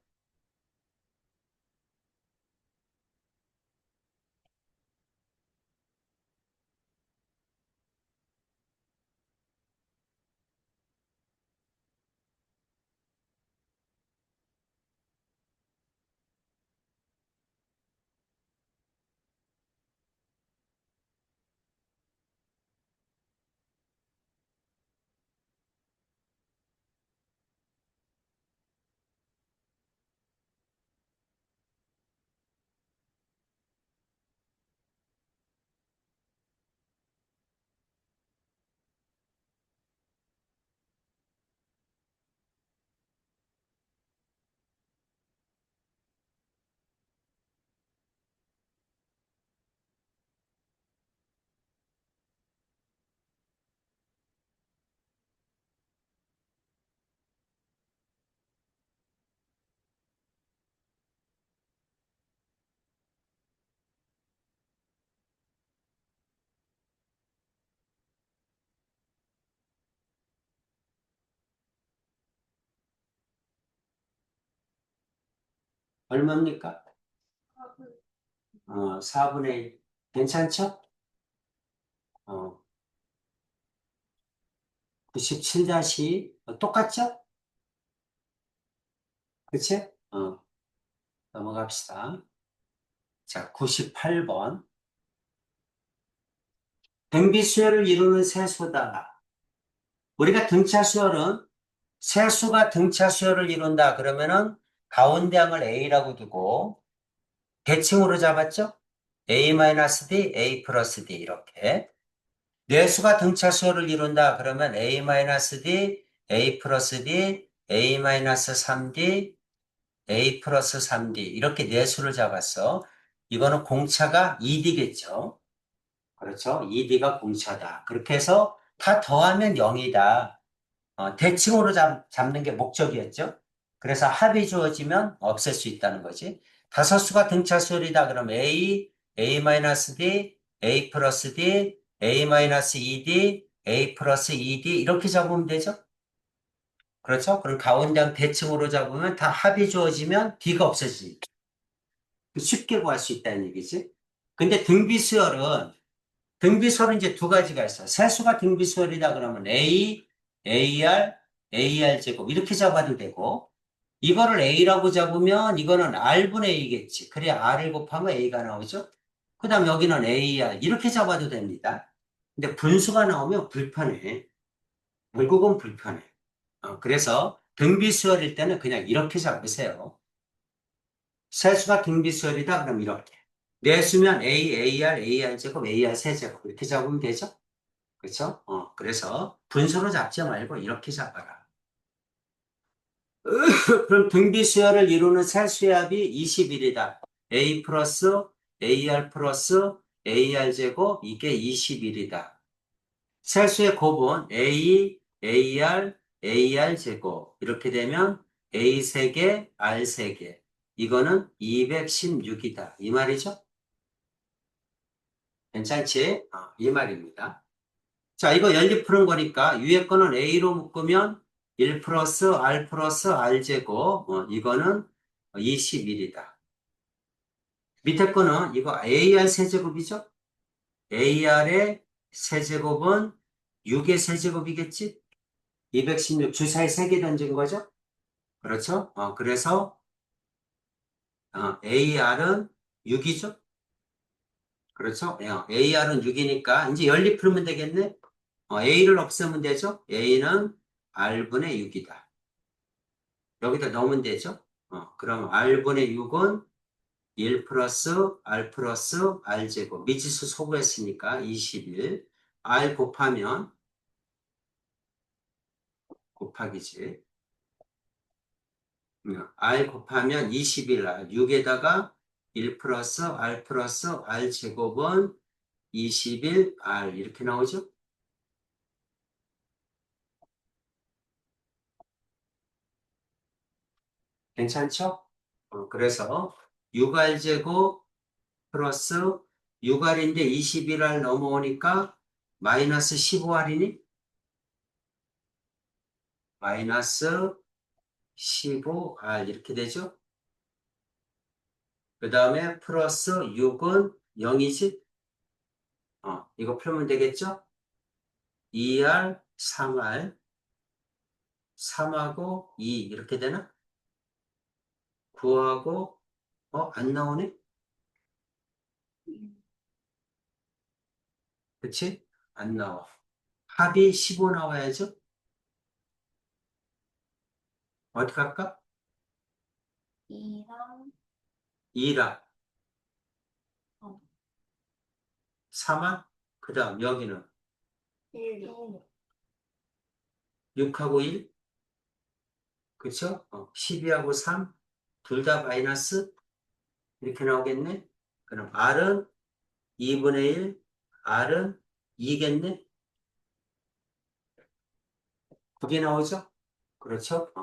얼마입니까? 4분의 1. 괜찮죠? 어, 97- 똑같죠? 그치? 넘어갑시다. 자, 98번. 등비수열을 이루는 세수다. 우리가 등차 수열은 세수가 등차 수열을 이룬다. 그러면은 가운데 항을 A라고 두고 대칭으로 잡았죠? A-D, A 플러스 D 이렇게. 내수가 등차 수열을 이룬다. 그러면 A-D, A 플러스 D, A-3D, A 플러스 3D 이렇게 내수를 잡았어. 이거는 공차가 2D겠죠. 그렇죠? 2D가 공차다. 그렇게 해서 다 더하면 0이다. 대칭으로 잡는 게 목적이었죠. 그래서 합이 주어지면 없앨 수 있다는 거지. 다섯수가 등차수열이다. 그럼 A, A-D, A 플러스 D, A-2D, A 플러스 2D 이렇게 잡으면 되죠. 그렇죠? 그럼 가운데 한 대칭으로 잡으면 다 합이 주어지면 D가 없어지니까 쉽게 구할 수 있다는 얘기지. 근데 등비수열은 이제 두 가지가 있어. 세수가 등비수열이다 그러면 A, AR, AR 제곱 이렇게 잡아도 되고 이거를 A라고 잡으면 이거는 R분의 A겠지. 그래 R을 곱하면 A가 나오죠. 그 다음 여기는 AR 이렇게 잡아도 됩니다. 근데 분수가 나오면 불편해. 결국은 불편해. 그래서 등비수열일 때는 그냥 이렇게 잡으세요. 세수가 등비수열이다 그럼 이렇게. 내수면 A, AR, AR 제곱, AR 세제곱 이렇게 잡으면 되죠. 그렇죠? 그래서 분수로 잡지 말고 이렇게 잡아라. 그럼 등비수열을 이루는 세수합이 21이다. A 플러스 AR 플러스 AR 제곱 이게 21이다. 세수의 곱은 A, AR, AR 제곱 이렇게 되면 A 3개, R 3개 이거는 216이다. 이 말이죠? 괜찮지? 이 말입니다. 자, 이거 연립 푸는 거니까 위에 거는 A로 묶으면 1 플러스 R 제곱, 이거는 21이다. 밑에 거는 이거 AR 세제곱이죠? AR의 세제곱은 6의 세제곱이겠지? 216 주사위 3개 던진 거죠? 그렇죠? 그래서 AR은 6이죠? 그렇죠? AR은 6이니까 이제 연립 풀면 되겠네? A를 없애면 되죠? A는 R분의 6이다. 여기다 넣으면 되죠? 그럼 R분의 6은 1 플러스 R 플러스 R 제곱. 미지수 소구했으니까 21. R 곱하면, 곱하기지. R 곱하면 21R. 6에다가 1 플러스 R 제곱은 21R. 이렇게 나오죠? 괜찮죠? 그래서 6R 제곱 플러스 6R인데 21R 넘어오니까 마이너스 15R이니? 마이너스 15R 이렇게 되죠? 그 다음에 플러스 6은 0이지? 이거 풀면 되겠죠? 2R, 3R, 3하고 2 이렇게 되나? 9하고 안 나오네? 그치? 안 나와. 합이 15 나와야죠? 어디 갈까? 2랑 2라, 어, 3하, 그 다음 여기는 1, 6. 6하고 1, 그쵸? 12하고 3, 둘 다 마이너스 이렇게 나오겠네? 그럼 R은 2분의 1, R은 2겠네? 그게 나오죠? 그렇죠?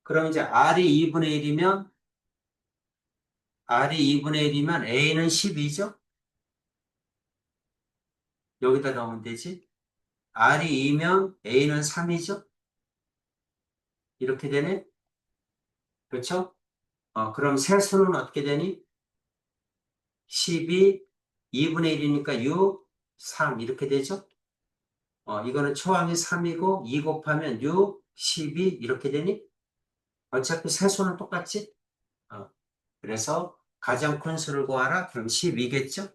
그럼 이제 R이 2분의 1이면 A는 12죠? 여기다 넣으면 되지? R이 2면 A는 3이죠? 이렇게 되네? 그렇죠? 그럼 세수는 어떻게 되니? 12, 2분의 1이니까 6, 3 이렇게 되죠? 이거는 초항이 3이고 2 곱하면 6, 12 이렇게 되니? 어차피 세수는 똑같지? 그래서 가장 큰 수를 구하라? 그럼 12겠죠?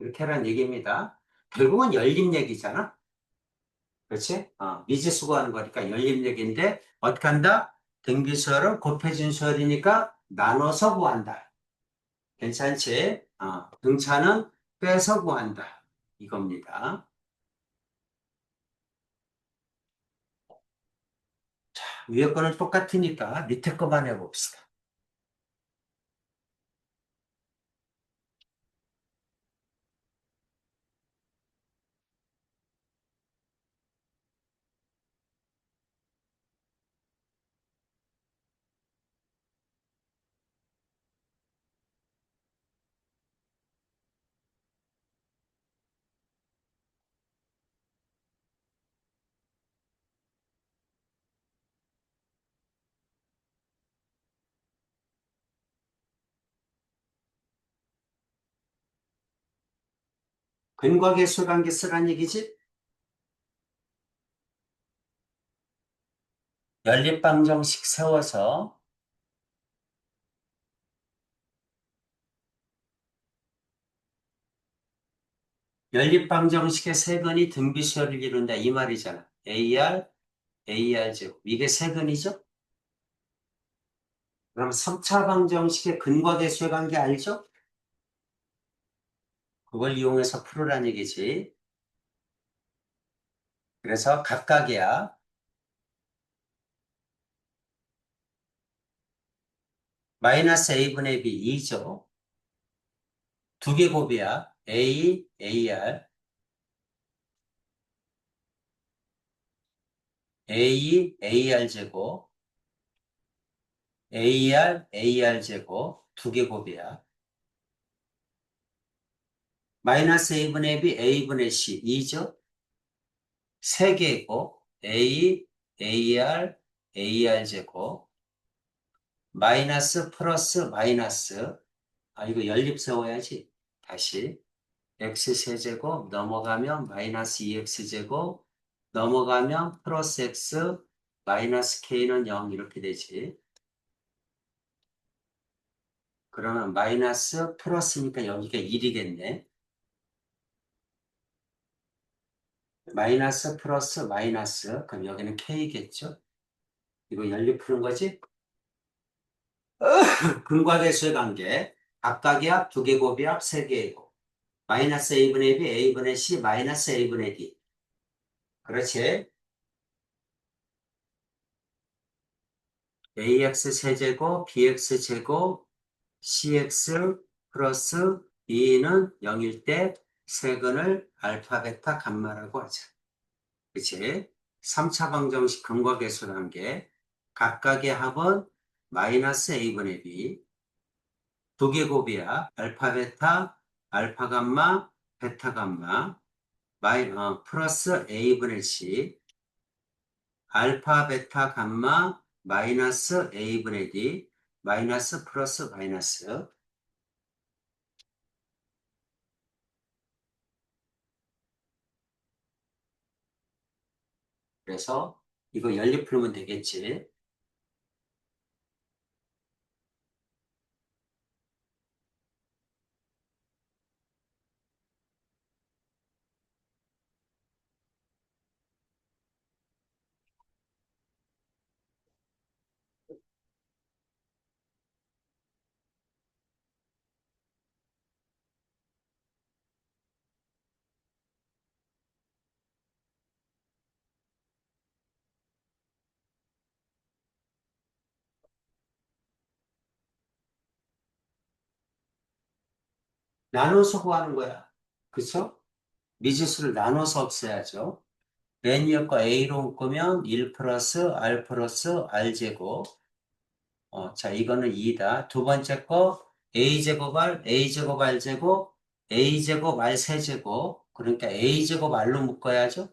이렇게 하라는 얘기입니다. 결국은 열림 얘기잖아? 그렇지? 미지수 구하는 거니까 열림 얘기인데 어떻게 한다? 등비수열은 곱해진 수열이니까 나눠서 구한다. 괜찮지? 등차는 빼서 구한다. 이겁니다. 위에 거는 똑같으니까 밑에 거만 해봅시다. 근과계수 관계 쓰란 얘기지? 연립방정식 세워서 연립방정식의 세근이 등비수열을 이룬다 이 말이잖아. AR, AR제곱. 이게 세근이죠? 그럼 3차 방정식의 근과계수의 관계 알죠? 그걸 이용해서 풀으란 얘기지. 그래서 각각이야. 마이너스 a분의 b 2죠. 두 개 곱이야. a, ar, a, ar 제곱, ar, ar 제곱 두 개 곱이야. 마이너스 a분의 b, a분의 c 2죠. 세 개고 a, ar, ar 제곱 마이너스 플러스 마이너스 이거 연립 세워야지. 다시 x 세제곱 넘어가면 마이너스 2x 제곱 넘어가면 플러스 x 마이너스 K는 0 이렇게 되지. 그러면 마이너스 플러스니까 여기가 1이겠네. 마이너스 플러스 마이너스. 그럼 여기는 K겠죠? 이거 연립 푸는 거지? 근과대수의 관계. 각각의 합, 두 개 곱의 합, 세 개의 곱. 마이너스 A분의 B, A분의 C, 마이너스 A분의 D. 그렇지? AX 세제곱, BX 제곱, CX 플러스 B는 0일 때 세근을 알파, 베타, 감마라고 하자. 그치? 3차 방정식 근과계수 관계. 각각의 합은 마이너스 A분의 B. 두 개 곱이야. 알파, 베타, 알파, 감마, 베타, 감마. 플러스 A분의 C. 알파, 베타, 감마, 마이너스 A분의 D. 마이너스 플러스 마이너스. 그래서 이거 연립 풀면 되겠지. 나눠서 구하는 거야. 그쵸? 미지수를 나눠서 없애야죠. 맨 위에 거 A로 묶으면 1 플러스 R 플러스 R 제곱. 자, 이거는 2다. 두 번째 거 A제곱 R, A제곱 R 제곱, A제곱 R 세제곱. 그러니까 A제곱 R로 묶어야죠.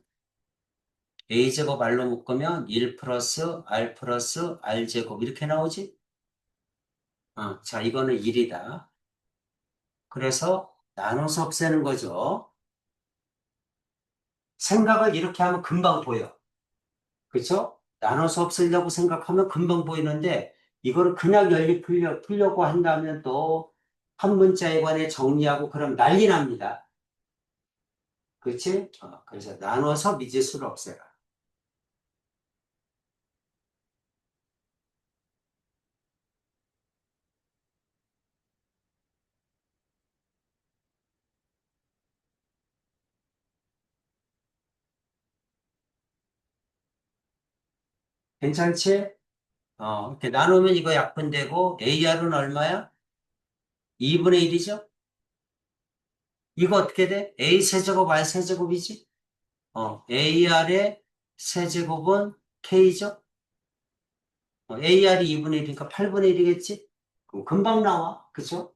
A제곱 R로 묶으면 1 플러스 R 플러스 R 제곱. 이렇게 나오지? 자, 이거는 1이다. 그래서 나눠서 없애는 거죠. 생각을 이렇게 하면 금방 보여. 그쵸? 나눠서 없애려고 생각하면 금방 보이는데, 이거를 그냥 풀려고 한다면 또 한 문자에 관해 정리하고 그럼 난리 납니다. 그치? 그래서 나눠서 미지수를 없애라. 괜찮지? 이렇게 나누면 이거 약분되고, AR은 얼마야? 2분의 1이죠? 이거 어떻게 돼? A 세제곱, R 세제곱이지? AR의 세제곱은 K죠? AR이 2분의 1이니까 8분의 1이겠지? 그럼 금방 나와. 그죠?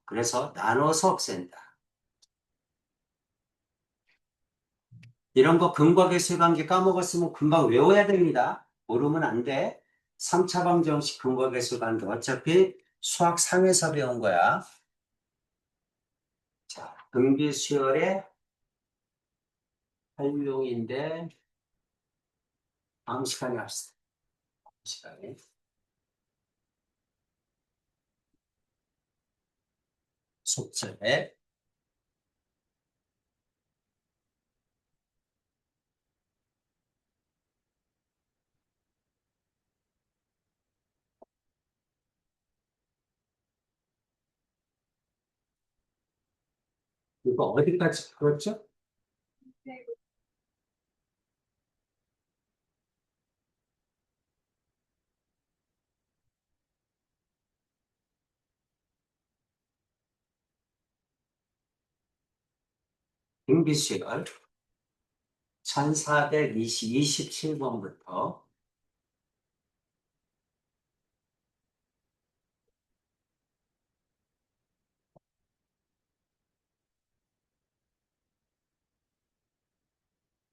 그래서 나눠서 없앤다. 이런 거 근과계수 관계 까먹었으면 금방 외워야 됩니다. 모르면 안 돼. 3차 방정식 근과계수 관계 어차피 수학 3에서 배운 거야. 자, 등비수열의 활용인데 다음 시간에 합시다. 다음 시간에. 숙제. 이거 어디까지 풀었죠? 등비수열 1427번부터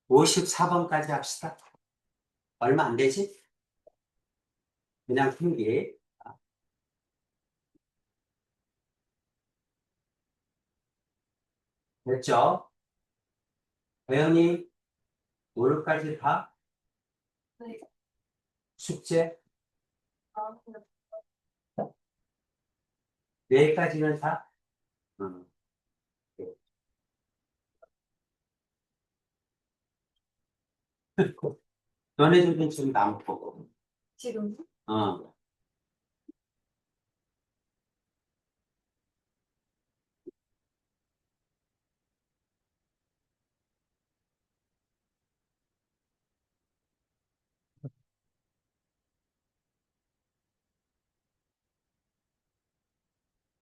54번까지 합시다. 얼마 안 되지? 그냥 풀기. 됐죠? 배영님, 오늘까지 다? 네. 숙제? 아, 내일까지는 다? 응. 너네들은 지금 나 못 보고. 지금 어.